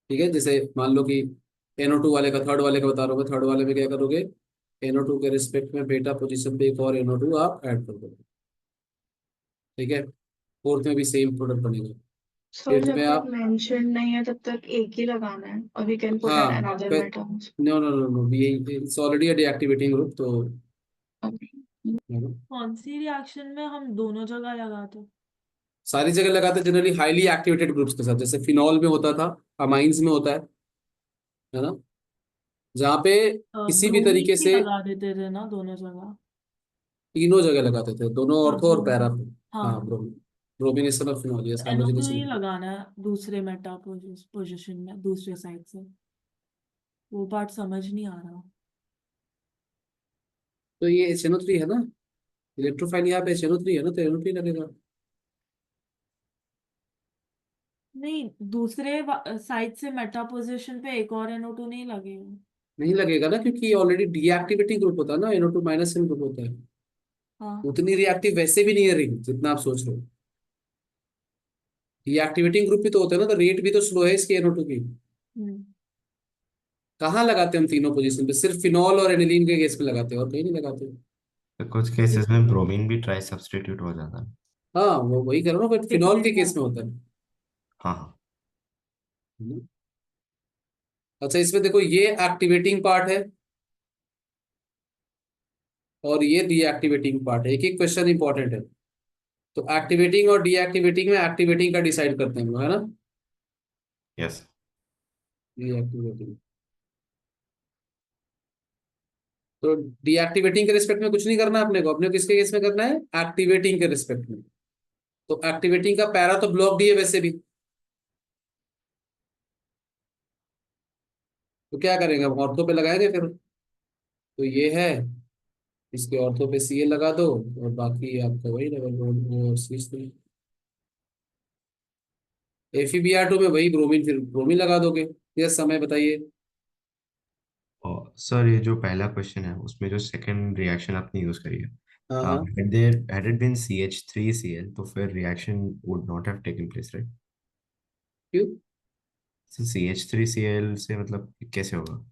ठीक है, जैसे मान लो कि NO2 वाले का, थर्ड वाले का बता रहा हूँ मैं, थर्ड वाले में क्या करोगे, NO2 के रिस्पेक्ट में बेटा पोजीशन पे एक और NO2 आप ऐड कर दोगे। ठीक है, फोर्थ में भी सेम प्रोडक्ट बनेगा। सर फिफ्थ जब में तक आप, मेंशन नहीं है तब तक एक ही लगाना है, और वी कैन पुट हाँ, another metals. No no no no, ये it's already a deactivating group, तो है ना? कौन सी रिएक्शन में हम दोनों जगह लगाते? सारी जगह लगाते हैं जनरली हाईली एक्टिवेटेड ग्रुप्स के साथ, जैसे फिनॉल में होता था, अमाइंस में होता है ना, जहाँ पे किसी भी ब्रोमीन तरीके भी से। लगा देते थे ना दोनों जगह। तीनों जगह लगाते थे, दोनों हाँ ऑर्थो और पैरा ब्रोमीन। पे। हाँ हाँ ब्रोमीन, ब्रोमिनेशन और फिनोलियस, NO2 ही हाइड्रोजनेशन। लगाना है दूसरे मेटा पोजीशन में दूसरे साइड से। वो पार्ट समझ नहीं आ रहा। तो ये HNO3 है ना, इलेक्ट्रोफाइल यहाँ पे HNO3 है ना, तो NO3 लगेगा। नहीं, दूसरे साइड से मेटा पोजीशन पे एक और NO2 नहीं लगेगा। नहीं लगेगा ना, क्योंकि ये ऑलरेडी डीएक्टिवेटिंग ग्रुप होता है ना, NO2 माइनस ग्रुप होता है। हाँ। उतनी रिएक्टिव वैसे भी नहीं है रिंग जितना आप सोच रहे हो। डीएक्टिवेटिंग ग्रुप भी तो होता है ना, तो रेट भी तो स्लो है इसकी NO2 की। हम्म। कहाँ लगाते हैं हम तीनों पोजीशन पे? सिर्फ फिनॉल और एनिलीन के केस में लगाते हैं, और कहीं नहीं लगाते। तो कुछ केसेस में ब्रोमीन भी ट्राई सब्स्टिट्यूट हो जाता है। हाँ वो वही कर रहा हूँ, बट फिनॉल के केस में होता है। हाँ हाँ। हम्म। अच्छा, इसमें देखो ये एक्टिवेटिंग पार्ट है और ये डीएक्टिवेटिंग पार्ट है। एक एक क्वेश्चन इंपॉर्टेंट है। तो एक्टिवेटिंग और डीएक्टिवेटिंग में एक्टिवेटिंग का डिसाइड करते हैं हम लोग, है ना। यस। डीएक्टिवेटिंग, तो डीएक्टिवेटिंग के रिस्पेक्ट में कुछ नहीं करना है अपने को किसके केस में करना है? एक्टिवेटिंग के रिस्पेक्ट में। तो एक्टिवेटिंग का पैरा तो ब्लॉक डी है वैसे भी, तो क्या करेंगे हम? ऑर्थो पे लगाएंगे फिर। तो ये है, इसके ऑर्थो पे Cl लगा दो, और बाकी आपका वही डबल बॉन्ड और CH3। FeBr2 में वही ब्रोमीन, फिर ब्रोमीन लगा दोगे। यस, समय बताइए। और सर ये जो पहला क्वेश्चन है उसमें जो सेकंड रिएक्शन आपने यूज करी है, हाँ हाँ। had it been CH3Cl तो फिर reaction would not have taken place, right? क्यों? So CH3Cl से मतलब कैसे होगा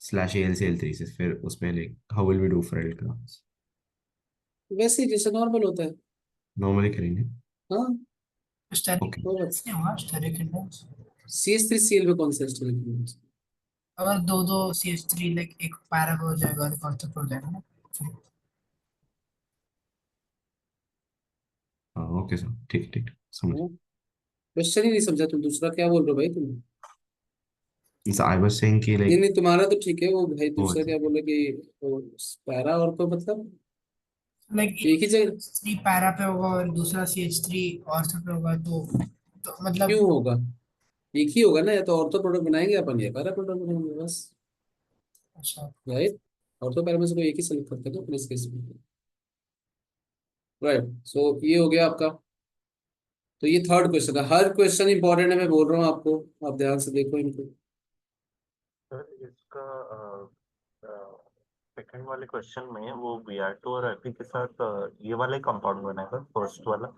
स्लैश AlCl3 से, फिर उसमें like how will we do for electrons? वैसे ही जैसे नॉर्मल होता है। नॉर्मली करेंगे। हाँ। Steric okay. तो इंडेक्स नहीं होगा, स्टेरिक इंडेक्स। CH3Cl में कौन सा स्टेरिक? अगर दो दो CH3 लाइक एक पैरा पे हो जाएगा और एक ऑर्थो पे हो जाएगा ना, फिर हाँ ओके सर, ठीक ठीक समझ। क्वेश्चन ही नहीं समझा तुम, दूसरा क्या बोल रहे हो भाई तुम? आई वाज सेइंग कि नहीं लाइक नहीं, तुम्हारा तो ठीक है, वो भाई वो दूसरा क्या बोले कि वो पैरा और तो मतलब लाइक एक ही जगह CH3 पैरा पे होगा और दूसरा CH3 ऑर्थो पे होगा, तो क्यों मतलब होगा? एक ही होगा ना, या तो ऑर्थो प्रोडक्ट बनाएंगे अपन, या पैरा प्रोडक्ट बनाएंगे बस। अच्छा। राइट। ऑर्थो पैरा में से कोई एक ही सेलेक्ट करते हैं ना अपने इस केस में। राइट, सो ये हो गया आपका। तो ये थर्ड क्वेश्चन है, हर क्वेश्चन इंपॉर्टेंट है, मैं बोल रहा हूँ आपको, आप ध्यान से देखो इनको। सर इसका सेकंड वाले क्वेश्चन में वो Br2 और Fe के साथ ये वाला कंपाउंड बनेगा, फर्स्ट वाला।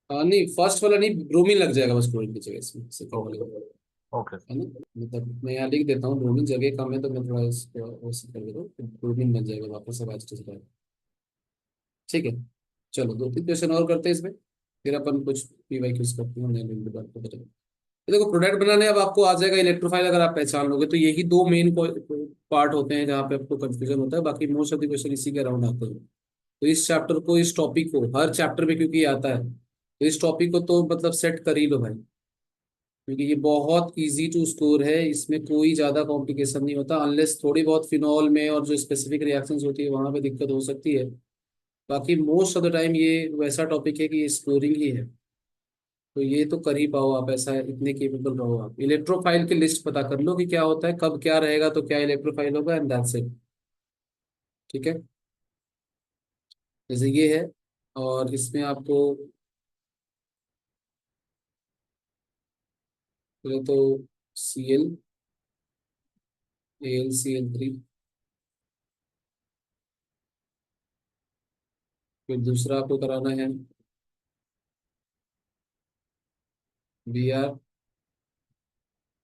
नहीं, फर्स्ट वाला नहीं, ब्रोमीन लग जाएगा बस क्लोरीन की जगह इसमें, सेकंड वाले ओके। में। ओके। है ना, मतलब मैं यहाँ लिख देता हूँ, ब्रोमीन जगह कम है तो मैं थोड़ा इसको वैसे कर देता हूँ, ब्रोमीन बन जाएगा वापस से बात। ठीक है, चलो 2-3 क्वेश्चन और करते हैं इसमें, फिर अपन कुछ PYQs करते हैं, नए नए बात को बताएं। ये देखो, प्रोडक्ट बनाने अब आपको आ जाएगा इलेक्ट्रोफाइल, अगर आप पहचान लोगे तो यही दो मेन पार्ट होते हैं जहाँ पे आपको कंफ्यूजन होता है, बाकी मोस्ट ऑफ द क्वेश्चन इसी के अराउंड आते हैं। तो इस चैप्टर को, इस टॉपिक को, हर चैप्टर में क्योंकि ये आता है, तो इस टॉपिक को तो मतलब सेट कर ही लो भाई, क्योंकि ये बहुत इजी टू स्कोर है, इसमें कोई ज्यादा कॉम्प्लिकेशन नहीं होता, अनलेस थोड़ी बहुत फिनॉल में और जो स्पेसिफिक रिएक्शंस होती है वहां पे दिक्कत हो सकती है। बाकी मोस्ट ऑफ द टाइम ये वैसा टॉपिक है कि ये स्कोरिंग ही है, तो ये तो कर ही पाओ आप, ऐसा है, इतने केपेबल रहो आप। इलेक्ट्रोफाइल की लिस्ट पता कर लो कि क्या होता है, कब क्या रहेगा, तो क्या इलेक्ट्रोफाइल होगा, एंड दैट्स इट। ठीक है, जैसे ये है, और इसमें आपको पहले तो Cl, AlCl3, फिर दूसरा आपको कराना है Br,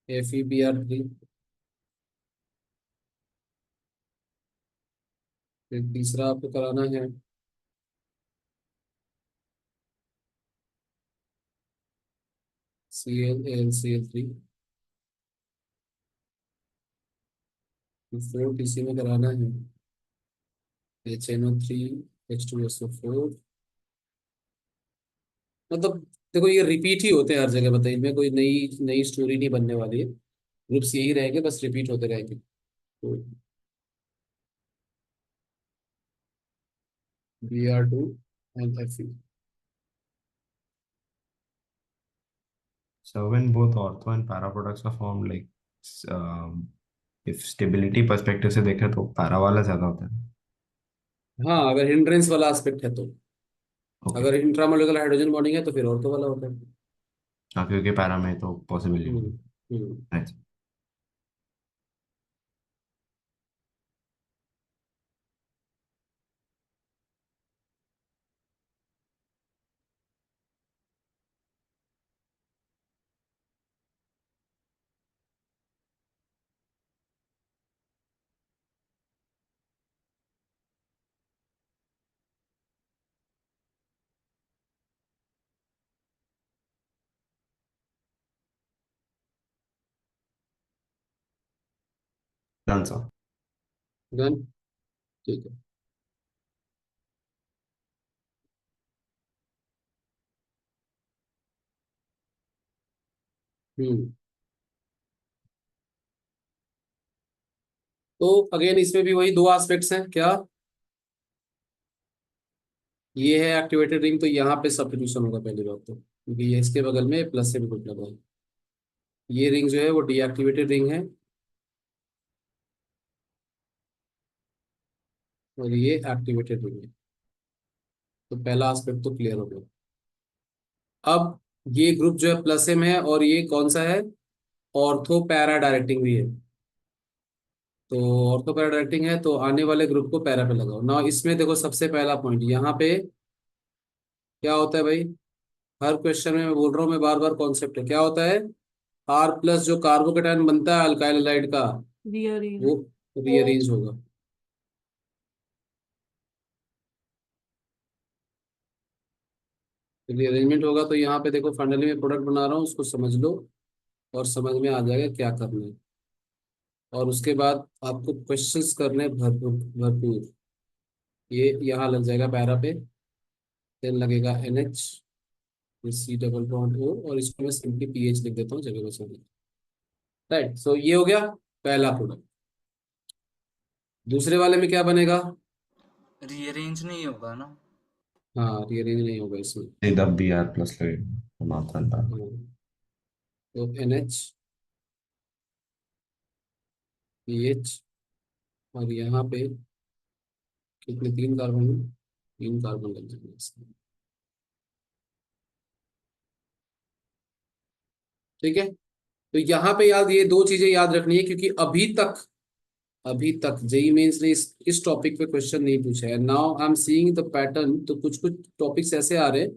FeBr3, फिर तीसरा आपको कराना है Cl, AlCl3, फिर फोर्थ इसी में कराना है HNO3, H2SO4। मतलब देखो, ये रिपीट ही होते हैं हर जगह, बताइए, इनमें कोई नई नई स्टोरी नहीं बनने वाली है, ग्रुप्स यही रहेंगे, बस रिपीट होते रहेंगे। तो Br2 and Fe. So when both ortho and para products are formed, like if stability perspective से देखें तो para वाला ज्यादा होता है. हाँ, अगर हिंड्रेंस वाला एस्पेक्ट है तो, Okay. अगर इंट्रामोलिकुलर हाइड्रोजन बॉन्डिंग है तो फिर ऑर्थो वाला होता है। हाँ, क्योंकि para में तो possible ही हम्म, नहीं. हम्म। Right. Done, sir. डन, ठीक है। हम्म। तो अगेन इसमें भी वही दो एस्पेक्ट्स हैं क्या, ये है एक्टिवेटेड रिंग, तो यहाँ पे सब्स्टिट्यूशन होगा पहली बात तो, क्योंकि ये इसके बगल में प्लस से भी कुछ लगा है। ये रिंग जो है वो डीएक्टिवेटेड रिंग है, और ये एक्टिवेटेड रिंग है। तो पहला एस्पेक्ट तो क्लियर हो गया। अब ये ग्रुप जो है प्लस एम है, और ये कौन सा है, ऑर्थो पैरा डायरेक्टिंग भी है। तो ऑर्थो पैरा डायरेक्टिंग है, तो आने वाले ग्रुप को पैरा पे लगाओ ना। इसमें देखो सबसे पहला पॉइंट यहाँ पे क्या होता है भाई, हर क्वेश्चन में मैं बोल रहा हूँ, मैं बार बार कॉन्सेप्ट है, क्या होता है, आर प्लस जो कार्बोकेटायन बनता है अल्काइल हैलाइड का, रीअरेंज। वो रीअरेंज होगा। रीअरेंजमेंट होगा, तो यहाँ पे देखो फाइनली मैं प्रोडक्ट बना रहा हूँ, उसको समझ लो और समझ में आ जाएगा क्या करना है। और उसके बाद आपको क्वेश्चंस करने हैं भरपूर भरपूर। ये यहाँ लग जाएगा पैरा पे, देन लगेगा NH, C double bond O, और इसको मैं सिंपली पीएच लिख देता हूँ जगह बचाने। राइट, सो ये हो गया पहला प्रोडक्ट। दूसरे वाले में क्या बनेगा, रीअरेंज नहीं होगा ना? हाँ रीअरेंज नहीं होगा इसमें। सीधा Br plus लगेगा मात्रा para. हाँ, तो NH पीएच, और यहाँ पे कितने, तीन कार्बन, तीन कार्बन लग जाएंगे इसमें। ठीक है, तो यहाँ पे याद, ये दो चीजें याद रखनी है, क्योंकि अभी तक जेई मेंस ने इस टॉपिक पे क्वेश्चन नहीं पूछा है। Now I am seeing the pattern, तो कुछ कुछ टॉपिक्स ऐसे आ रहे हैं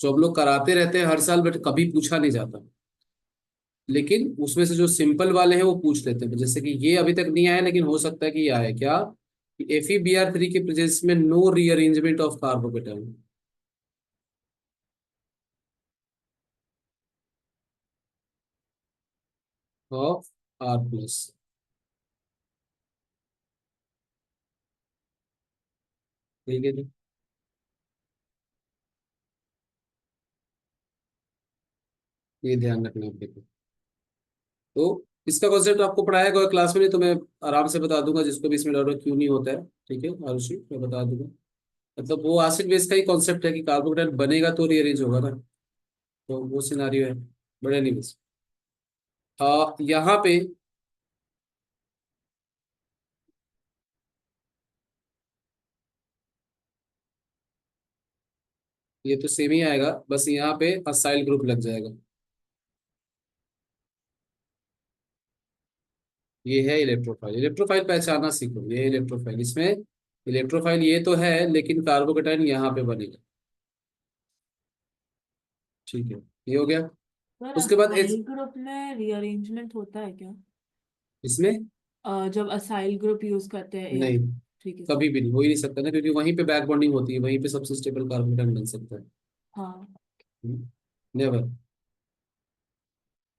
जो हम लोग कराते रहते हैं हर साल, बट कभी पूछा नहीं जाता। लेकिन उसमें से जो सिंपल वाले हैं वो पूछ लेते हैं, जैसे कि ये अभी तक नहीं आया, लेकिन हो सकता है कि ये आए क्या, FeBr3 के प्रेजेंस में no rearrangement of carbocation. Of R plus. ठीक है जी, ये ध्यान रखना है आपको। तो इसका कॉन्सेप्ट आपको पढ़ाया गया क्लास में, नहीं तो मैं आराम से बता दूंगा, जिसको भी इसमें डाउट क्यों नहीं होता है। ठीक है आरुषि, मैं बता दूंगा। मतलब वो एसिड बेस का ही कॉन्सेप्ट है कि कार्बोकेटाइन बनेगा तो रीअरेंज होगा ना, तो वो सिनारियो है। बड़े नहीं बस यहाँ पे ये तो सेम ही आएगा, बस यहाँ पे असाइल ग्रुप लग जाएगा। ये है इलेक्ट्रोफाइल। इलेक्ट्रोफाइल पहचानना सीखो, ये इलेक्ट्रोफाइल, इसमें इलेक्ट्रोफाइल ये तो है, लेकिन कार्बोकेटाइन यहाँ पे बनेगा। ठीक है, ये हो गया। सर उसके बाद असाइल ग्रुप में रीअरेंजमेंट होता है क्या? इसमें जब असाइल ग्रुप यूज करते हैं नहीं, ठीक है सर। कभी भी नहीं, हो ही नहीं सकता ना, क्योंकि वहीं पे बैक बॉन्डिंग होती है, वहीं पे सबसे स्टेबल कार्बोकेटाइन बन सकता है। हाँ। नेवर।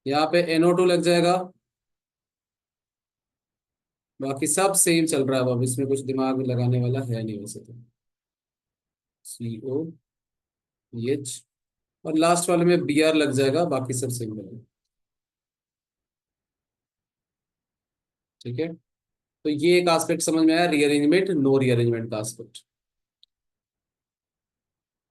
यहाँ पे NO2 लग जाएगा, बाकी सब सेम चल रहा है। अब इसमें कुछ दिमाग लगाने वाला है नहीं वैसे तो। COH, और लास्ट वाले में Br लग जाएगा, बाकी सब सेम रहेगा। ठीक है, तो ये एक एस्पेक्ट समझ में आया, रीअरेंजमेंट नो रीअरेंजमेंट का एस्पेक्ट।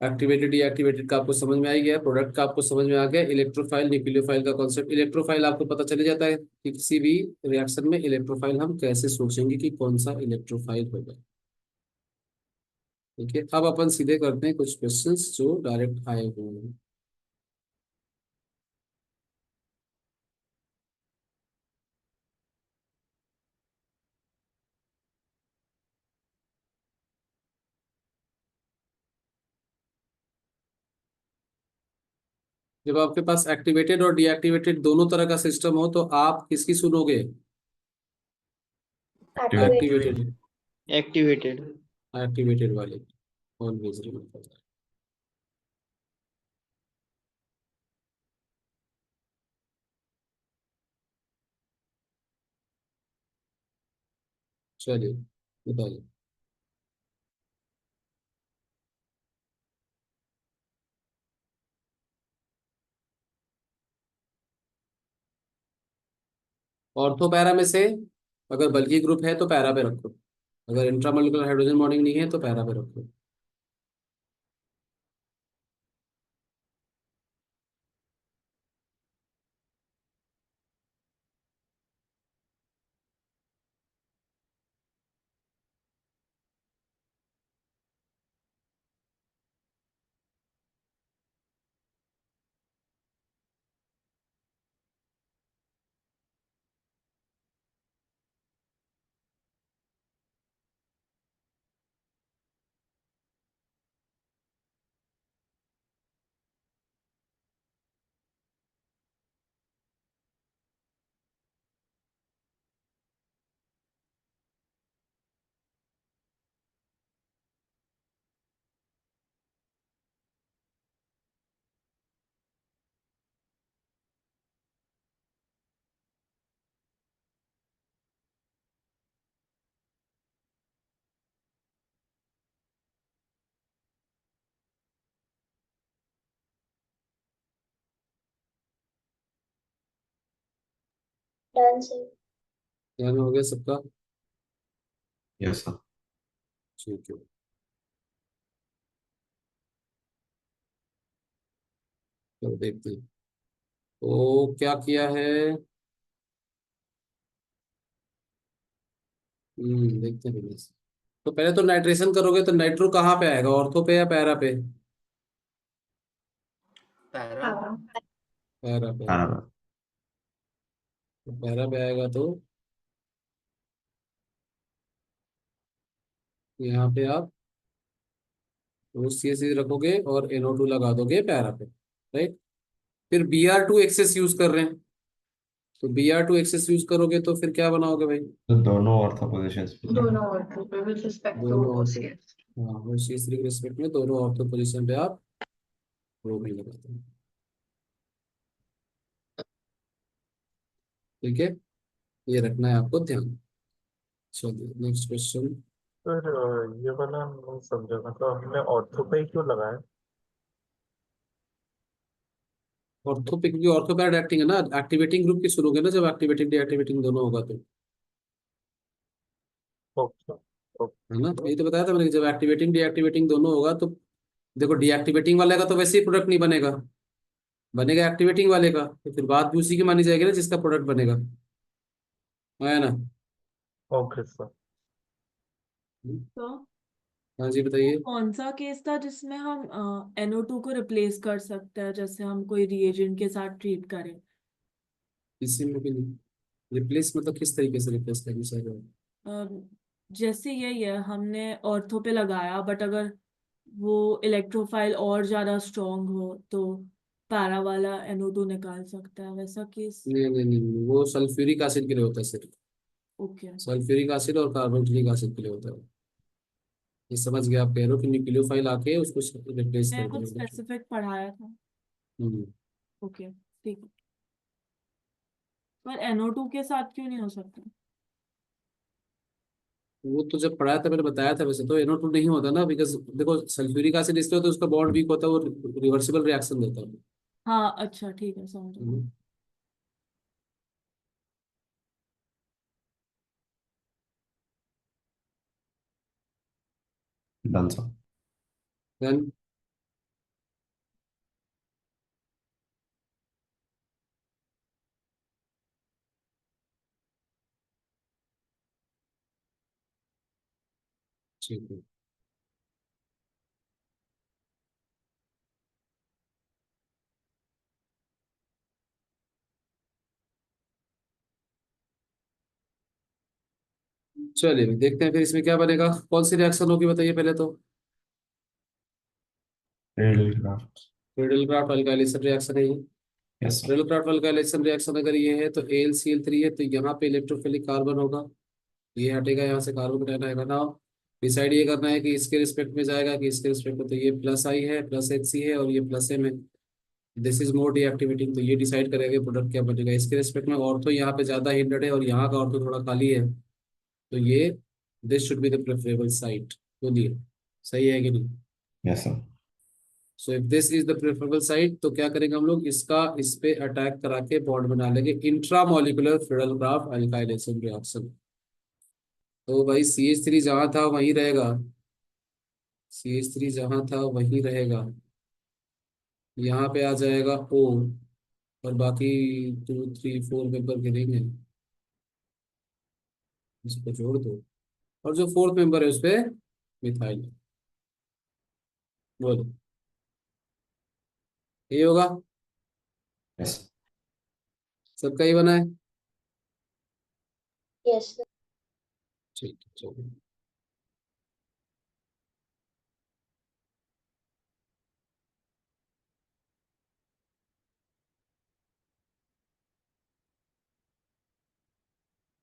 एक्टिवेटेड डीएक्टिवेटेड का आपको समझ में आ ही गया, प्रोडक्ट का आपको समझ में आ गया, इलेक्ट्रोफाइल न्यूक्लियोफाइल का कॉन्सेप्ट। इलेक्ट्रोफाइल आपको पता चले जाता है कि किसी भी रिएक्शन में इलेक्ट्रोफाइल हम कैसे सोचेंगे कि कौन सा इलेक्ट्रोफाइल होगा। ठीक है, अब अपन सीधे करते हैं कुछ क्वेश्चंस जो डायरेक्ट आए हुए हैं। जब आपके पास एक्टिवेटेड और डीएक्टिवेटेड दोनों तरह का सिस्टम हो तो आप किसकी सुनोगे? एक्टिवेट। एक्टिवेटेड। एक्टिवेटेड। एक्टिवेटेड वाले ऑलवेज रिमेंबर। चलिए बताइए। ऑर्थो पैरा में से अगर बल्कि ग्रुप है तो पैरा पे रखो, अगर इंट्रामोलिकुलर हाइड्रोजन बॉन्डिंग नहीं है तो पैरा पे रखो। डन से। ध्यान हो गया सबका? Yes sir. ठीक है, तो देखते हैं तो क्या किया है। देखते हैं पहले से। तो पहले तो नाइट्रेशन करोगे तो नाइट्रो कहाँ पे आएगा, ऑर्थो पे या पैरा पे? पैरा। हाँ। पैरा पे आएगा। बराबर। तो पैरा पे आएगा तो यहाँ पे आप OCH रखोगे और NO2 लगा दोगे पैरा पे, राइट। फिर Br2 एक्सेस यूज कर रहे हैं, तो Br2 एक्सेस यूज करोगे तो फिर क्या बनाओगे भाई? तो दोनों ऑर्थो पोजीशंस पे दोनों ऑर्थो पे विद रिस्पेक्ट टू दोनों ऑर्थो, OCH। हाँ OCH3 के रिस्पेक्ट में दोनों ऑर्थो पोजीशन पे आप ब्रोमीन लगाते हैं। ठीक है, ये रखना है आपको ध्यान। चलिए नेक्स्ट क्वेश्चन। सर ये वाला नहीं समझा, मतलब हमने ऑर्थो पे ही क्यों लगाया? ऑर्थो पे, क्योंकि ऑर्थो पैरा एक्टिंग है ना, एक्टिवेटिंग ग्रुप की सुनोगे ना जब एक्टिवेटिंग डीएक्टिवेटिंग दोनों होगा तो, ओके ओके। है ना। यही तो बताया था मैंने कि जब एक्टिवेटिंग डीएक्टिवेटिंग दोनों होगा तो देखो, डीएक्टिवेटिंग वाले का तो वैसे ही प्रोडक्ट नहीं बनेगा, बनेगा एक्टिवेटिंग वाले का, तो फिर बात भी उसी की मानी जाएगी ना जिसका प्रोडक्ट बनेगा, है ना। Okay sir. तो हाँ जी बताइए। कौन सा केस था जिसमें हम NO2 को रिप्लेस कर सकते हैं, जैसे हम कोई रिएजेंट के साथ ट्रीट करें? इसी में भी नहीं। रिप्लेस मतलब किस तरीके से रिप्लेस करना चाह रहे हो? अ, जैसे यही है, हमने ऑर्थो पे लगाया बट अगर वो इलेक्ट्रोफाइल और ज्यादा स्ट्रांग हो तो पैरा वाला NO2 निकाल सकता है, वैसा केस? नहीं नहीं नहीं नहीं, वो सल्फ्यूरिक एसिड के लिए होता है सिर्फ। ओके। सल्फ्यूरिक एसिड और कार्बोक्सिलिक एसिड के लिए होता है। ये समझ गए, आप कह रहे हो कि न्यूक्लियोफाइल आके उसको रिप्लेस मैं कर कुछ देगा। स्पेसिफिक पढ़ाया था। हम्म। ओके, ठीक है। पर NO2 के साथ क्यों नहीं हो सकता? वो तो जब पढ़ाया था मैंने बताया था, वैसे तो NO2 नहीं होता ना, बिकॉज देखो सल्फ्यूरिक एसिड इसलिए होता है उसका बॉन्ड वीक होता है, वो रिवर्सिबल रिएक्शन देता है। हाँ अच्छा, ठीक है, समझ गई। हम्म। Done sir. Then ठीक है। चलिए देखते हैं फिर इसमें क्या बनेगा, कौन सी रिएक्शन होगी बताइए पहले तो। Cradlecraft. क्रेडलक्राफ्ट अल्काइलेशन रिएक्शन है ये। Yes, sir. क्रेडलक्राफ्ट अल्काइलेशन रिएक्शन अगर ये है तो AlCl3 है, तो यहाँ पे इलेक्ट्रोफिलिक कार्बन होगा, ये हटेगा, यहाँ से कार्बन हटाना है ना। डिसाइड ये करना है कि इसके रिस्पेक्ट में जाएगा कि इसके रिस्पेक्ट में, तो ये प्लस आई है, प्लस HC है, और ये प्लस एम है। दिस इज मोर डीएक्टिवेटिंग, तो ये डिसाइड करेगा प्रोडक्ट क्या बनेगा इसके रिस्पेक्ट में। और तो यहाँ पे ज्यादा हिंडेड है और यहाँ का और तो थोड़ा खाली है, तो ये this should be the preferable site. बोलिए सही है कि नहीं। Yes, sir. So if this is the preferable site, तो क्या करेंगे हम लोग, इसका इस पे अटैक करा के बॉन्ड बना लेंगे, इंट्रामोलिकुलर क्रेडलक्राफ्ट अल्काइलेशन रिएक्शन। तो भाई CH3 जहाँ था वहीं रहेगा, CH3 जहाँ था वहीं रहेगा, यहाँ पे आ जाएगा O, और बाकी 2 3 4 मेंबर गिरेंगे, इसको जोड़ दो, और जो फोर्थ मेंबर है उस पे मिथाइल। बोलो ये होगा, Yes. सबका ही बना है। Yes sir. ठीक है चलो।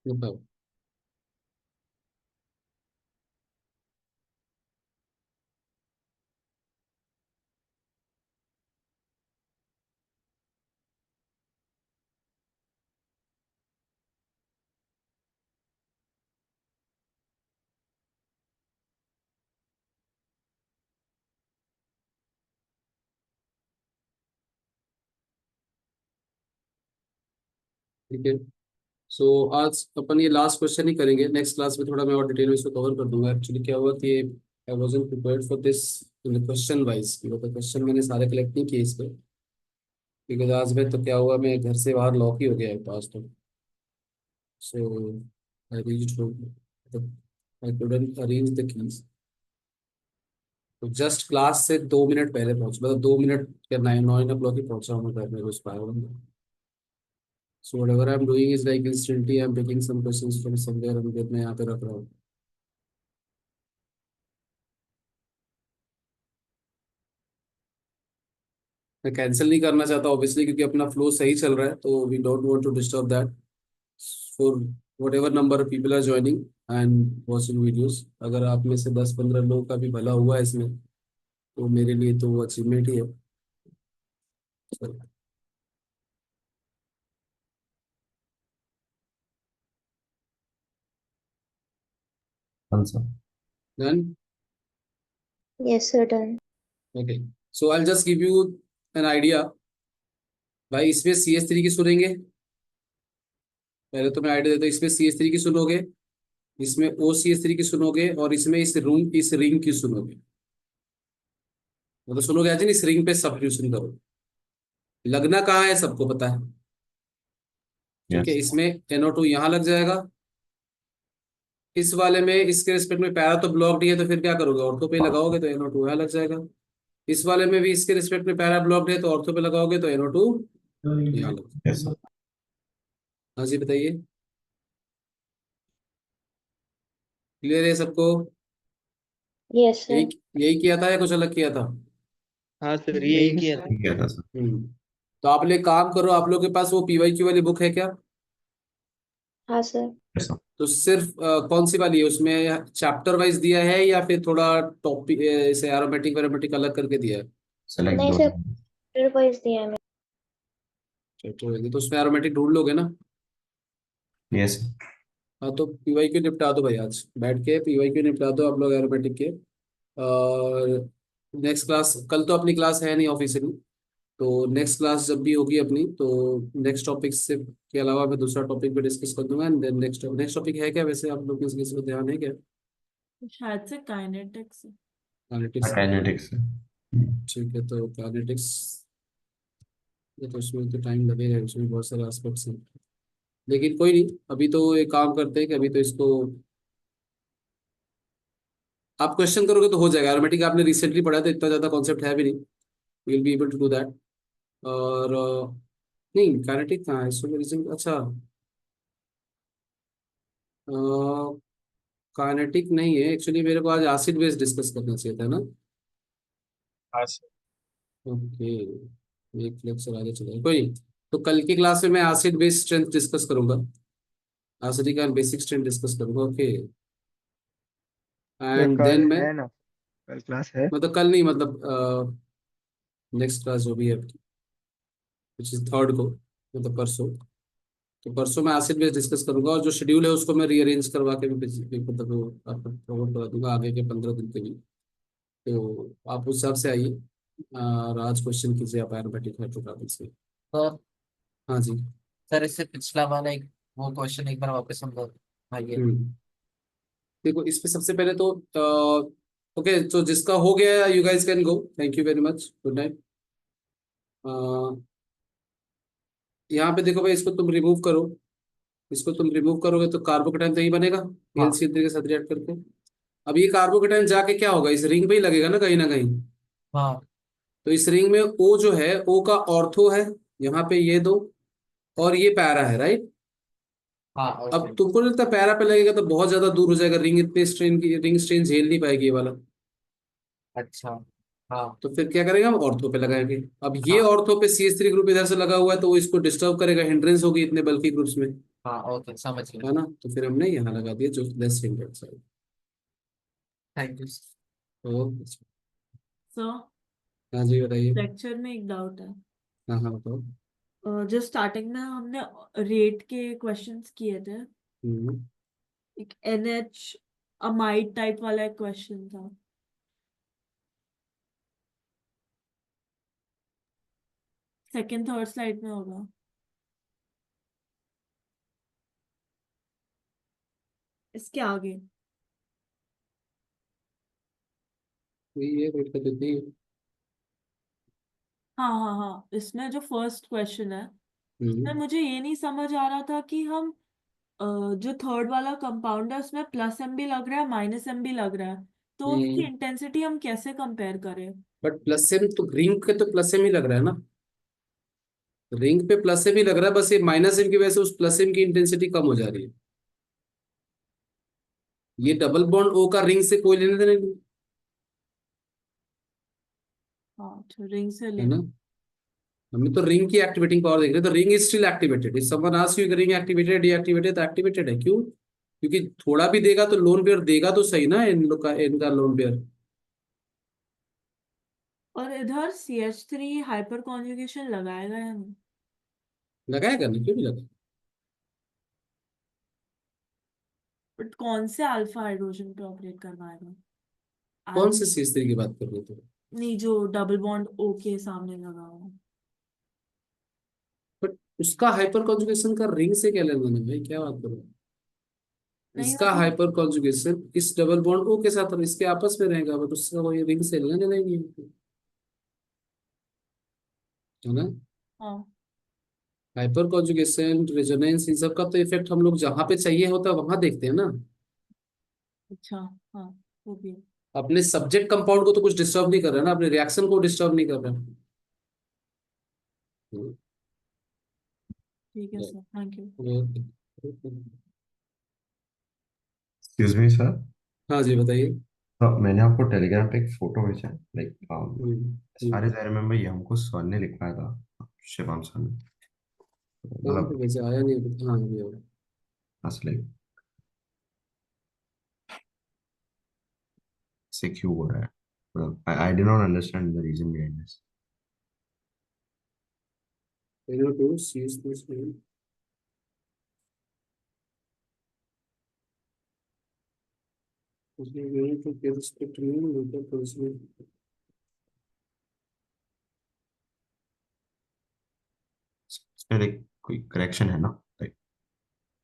बताओ। ठीक है, सो आज अपन ये लास्ट क्वेश्चन ही करेंगे, नेक्स्ट क्लास में थोड़ा मैं और डिटेल में इसको कवर कर दूंगा। एक्चुअली क्या हुआ कि I wasn't prepared for this in question wise, मतलब क्वेश्चन मैंने सारे कलेक्ट नहीं किए इस पे, क्योंकि आज में तो क्या हुआ, मैं घर से बाहर लॉक ही हो गया है पास तो। So I reached home, I couldn't arrange the keys, तो जस्ट क्लास से 2 मिनट पहले पहुंच, मतलब 2 मिनट या 9 9 o'clock ही पहुंचा हूँ मैं घर में, कुछ पाया हूँ। So whatever I'm doing is like instantly I'm taking some questions from somewhere and then मैं यहाँ पे रख रहा हूँ। मैं कैंसिल नहीं करना चाहता ऑब्वियसली, क्योंकि अपना फ्लो सही चल रहा है, तो we don't want to disturb that for whatever number of people are joining and watching videos। अगर आप में से 10 15 लोगों का भी भला हुआ है इसमें, तो मेरे लिए तो वो अचीवमेंट ही है। Answer. Done. Yes sir done. Okay, so I just give you an idea. भाई इसमें CH3 की सुनेंगे, पहले तो मैं आइडिया देता हूँ, इसमें CH3 की सुनोगे, इसमें OCH3 की सुनोगे, और इसमें इस रिंग की सुनोगे, मतलब सुनोगे आज इस रिंग पे सब्स्टिट्यूशन करो। लगना कहाँ है सबको पता है, ठीक है। Yes. इसमें NO2 यहाँ लग जाएगा, इस वाले में इसके रिस्पेक्ट में पैरा तो ब्लॉक्ड ही है, तो फिर क्या करोगे, ऑर्थो पे लगाओगे तो NO2 यहाँ लग जाएगा। इस वाले में भी इसके रिस्पेक्ट में पैरा ब्लॉक्ड है, तो ऑर्थो पे लगाओगे तो NO2 यहाँ लग जाएगा। Yes, sir. हाँ जी बताइए, क्लियर है सबको। यस यही सर। यही किया था या कुछ अलग किया था। हाँ सर यही किया था। ठीक है था सर। तो आप लोग एक काम करो, आप लोग के पास वो PYQ वाली बुक है क्या। हाँ सर। Yes, sir. तो सिर्फ कौन सी वाली है, उसमें चैप्टर वाइज दिया है या फिर थोड़ा टॉपिक ऐसे एरोमेटिक वेरोमेटिक अलग करके दिया है। Select नहीं those. सर, चैप्टर वाइज दिया है। तो उसमें एरोमेटिक ढूंढ लोगे ना। Yes, sir. हाँ तो PYQ निपटा दो भाई, आज बैठ के PYQ निपटा दो आप लोग एरोमेटिक के। और नेक्स्ट क्लास, कल तो अपनी क्लास है नहीं ऑफिशियली, तो नेक्स्ट क्लास जब भी होगी अपनी, तो नेक्स्ट टॉपिक से के अलावा मैं दूसरा टॉपिक भी डिस्कस कर दूंगा। एंड देन नेक्स्ट टॉपिक है क्या वैसे, आप लोग किसी को ध्यान है क्या। शायद से काइनेटिक्स। एनालिटिक्स। Kinetics. ठीक है, तो काइनेटिक्स, ये तो उसमें तो टाइम लगेगा, उसमें बहुत सारे एस्पेक्ट्स हैं, लेकिन कोई नहीं, अभी तो एक काम करते हैं कि अभी तो इसको आप क्वेश्चन करोगे तो हो जाएगा। एरोमेटिक आपने रिसेंटली पढ़ा तो इतना ज्यादा कॉन्सेप्ट है भी नहीं, will be able to do that. और नहीं काइनेटिक कहाँ है इसमें रीजन, अच्छा काइनेटिक नहीं है एक्चुअली, मेरे को आज एसिड बेस डिस्कस करना चाहिए था ना। ओके, एक लेक्चर आगे चलेगा, कोई नहीं। तो कल की क्लास में मैं एसिड बेस स्ट्रेंथ डिस्कस करूंगा, acidic and basic strength discuss करूंगा। ओके, तो एंड कल देन मैं है ना, कल क्लास है। मतलब कल नहीं, मतलब नेक्स्ट क्लास जो भी है आपकी, विच इज थर्ड को, मतलब परसों। तो परसों मैं एसिड बेस डिस्कस करूंगा, और जो शेड्यूल है उसको मैं रीअरेंज करवा के भी मतलब वो आपको फॉरवर्ड करा दूंगा आगे के 15 दिन के लिए। तो आप उस हिसाब से आइए, और आज क्वेश्चन कीजिए आप एरोमेटिक हाइड्रोकार्बन से। तो हाँ जी। सर इससे पिछला वाला एक वो क्वेश्चन एक बार वापस हम लोग आइए। देखो इस पे सबसे पहले तो ओके, तो जिसका हो गया you guys can go, thank you very much, good night. यहाँ पे देखो भाई, इसको तुम रिमूव करो, इसको तुम रिमूव करोगे तो कार्बोकेटाइन तो ही बनेगा हाँ एलसीएल के साथ रिएक्ट करके। अब ये कार्बोकेटाइन जाके क्या होगा, इस रिंग पे ही लगेगा ना कहीं ना कहीं। हाँ तो इस रिंग में ओ जो है, ओ का ऑर्थो है यहाँ पे ये दो, और ये पैरा है, राइट। हाँ अब ओके। तुमको नहीं लगता पैरा पे लगेगा तो बहुत ज्यादा दूर हो जाएगा, रिंग इतने स्ट्रेन की, रिंग स्ट्रेन झेल नहीं पाएगी ये वाला। अच्छा हाँ तो फिर क्या करेगा, हम ऑर्थो पे लगाएंगे। अब ये हाँ ऑर्थो पे CH3 ग्रुप इधर से लगा हुआ है, तो वो इसको डिस्टर्ब करेगा, हिंड्रेंस होगी इतने बल्कि ग्रुप्स में, हाँ ओके समझ गया। है ना। तो फिर हमने यहाँ लगा दिया जो लेस हिंड्रेंस है। Thank you. ओके, सर, हाँ जी बताइए। लेक्चर में एक डाउट है। हाँ हाँ बताओ। जो स्टार्टिंग में हमने रेट के क्वेश्चंस किए थे, हम्म, एक NH अमाइड टाइप वाला एक क्वेश्चन था। सेकंड थर्ड स्लाइड में होगा। इसके आगे। ये रेट का देते ही। हाँ हाँ हाँ, इसमें जो फर्स्ट क्वेश्चन है, इसमें हम्म, मुझे ये नहीं समझ आ रहा था कि हम जो थर्ड वाला कंपाउंड है उसमें +M भी लग रहा है, -M भी लग रहा है, तो उसकी इंटेंसिटी हम कैसे कंपेयर करें? बट प्लस सेम तो रिंग के तो प्लस सेम ही लग रहा है ना, रिंग पे प्लस सेम ही लग रहा है, बस ये -M की वजह से उस प्लस सेम की इंटेंसिटी कम हो जा रही है। ये डबल बॉन्ड ओ का रिंग से कोई लेने देने नहीं, हाँ, तो रिंग से है ना। लेना। हमें तो रिंग की एक्टिवेटिंग पावर देख रहे हैं, तो ring is still activated. If someone ask you ring activated deactivated, तो एक्टिवेटेड है। क्यों? क्योंकि थोड़ा भी देगा तो लोन पेयर देगा तो सही ना, इन लोग का, इनका लोन पेयर और इधर CH3 हाइपर कॉन्जुगेशन लगाएगा या नहीं? लगाएगा नहीं, क्यों नहीं लगा। बट कौन से अल्फा हाइड्रोजन पे ऑपरेट करवाएगा? कौन से Alpha- CH3 की बात कर रहे हो? नहीं, जो डबल बॉन्ड O के सामने लगा हुआ। बट उसका हाइपर कॉन्जुगेशन का रिंग से क्या लेना देना भाई, क्या बात कर रहे हो। नहीं इसका मतलब, हाइपर कॉन्जुगेशन इस डबल बॉन्ड ओ के साथ और इसके आपस में रहेगा, बट उसका कोई रिंग से लेना देना ही नहीं है, है ना। हाँ हाइपर कॉन्जुगेशन, रेजोनेंस, इन सब का तो इफेक्ट हम लोग जहाँ पे चाहिए होता है वहां देखते हैं ना। अच्छा, हाँ वो भी है। अपने सब्जेक्ट कंपाउंड को तो कुछ डिस्टर्ब नहीं कर रहा है ना, अपने रिएक्शन को डिस्टर्ब नहीं कर रहा है। ठीक है sir, thank you. Excuse me sir. हाँ जी बताइए। मैंने आपको टेलीग्राम पे एक फोटो भेजा, like hmm, as far as I remember ये हमको सर ने लिखवाया था, शिवम सर ने। कहाँ पे मतलब भेजा, आया नहीं अभी? हाँ ये आया। लाइक से क्यों हो रहा है, मतलब I did not understand the reason behind this. NO2 CH3 उसमें यूनिट के रिस्पेक्ट में मीटर पर इसमें इसमें लाइक कोई करेक्शन है ना, लाइक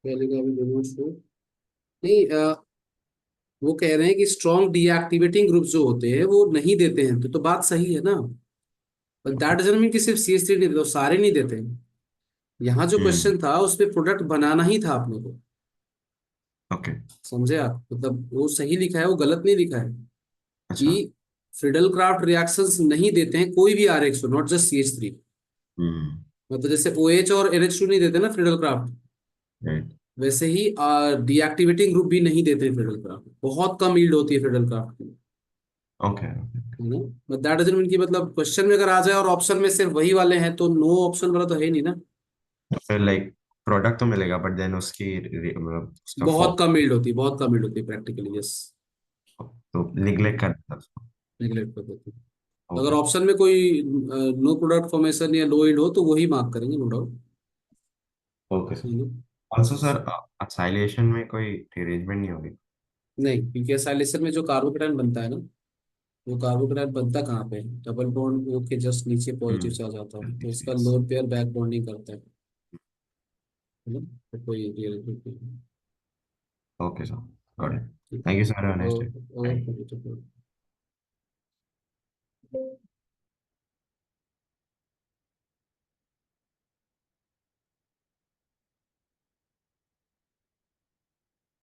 पहले का भी दोनों शो नहीं। वो कह रहे हैं कि स्ट्रॉन्ग डीएक्टिवेटिंग ग्रुप जो होते हैं वो नहीं देते हैं, तो बात सही है ना। पर दैट डजंट मीन कि सिर्फ CH3 नहीं देते, वो सारे नहीं देते हैं। यहाँ जो हम्म, क्वेश्चन था उस पे प्रोडक्ट बनाना ही था अपने को। ओके समझे आप? मतलब वो सही लिखा है, वो गलत नहीं लिखा है अच्छा कि फ्रीडल क्राफ्ट रिएक्शंस नहीं देते हैं कोई भी RH2, नॉट जस्ट CH3। हम्म मतलब जैसे OH और NH2 नहीं देते ना फ्रीडल क्राफ्ट, राइट वैसे ही डीएक्टिवेटिंग ग्रुप भी नहीं देते फ्रीडल क्राफ्ट। बहुत कम यील्ड होती है फ्रीडल क्राफ्ट की, ओके है ना। बट दैट डजंट मीन कि मतलब क्वेश्चन में अगर आ जाए और ऑप्शन में सिर्फ वही वाले हैं तो नो ऑप्शन वाला तो है नहीं ना। तो फिर लाइक प्रोडक्ट तो मिलेगा बट देन उसकी मतलब उसका बहुत फॉर्म कम यील्ड होती है, बहुत कम यील्ड होती है प्रैक्टिकली, यस। तो निग्लेक्ट करता है उसको नेगलेक्ट कर देते हैं। अगर ओके ऑप्शन में कोई नो प्रोडक्ट फॉर्मेशन या लो यील्ड हो तो वही मार्क करेंगे, no doubt. Okay sir also sir isolation में कोई अरेंजमेंट नहीं होगी नहीं, क्योंकि एसाइलेशन में जो कार्बोकेटाइन बनता है ना, वो कार्बोकेटाइन बनता कहाँ पे है? डबल बॉन्ड O के जस्ट नीचे पॉजिटिव चार्ज आता है, तो इसका यस लोन पेयर बैक बॉन्डिंग करता है ना। तो कोई रियल नहीं। ओके सर गॉट इट ठीक thank you sir have a है। Nice day okay, okay.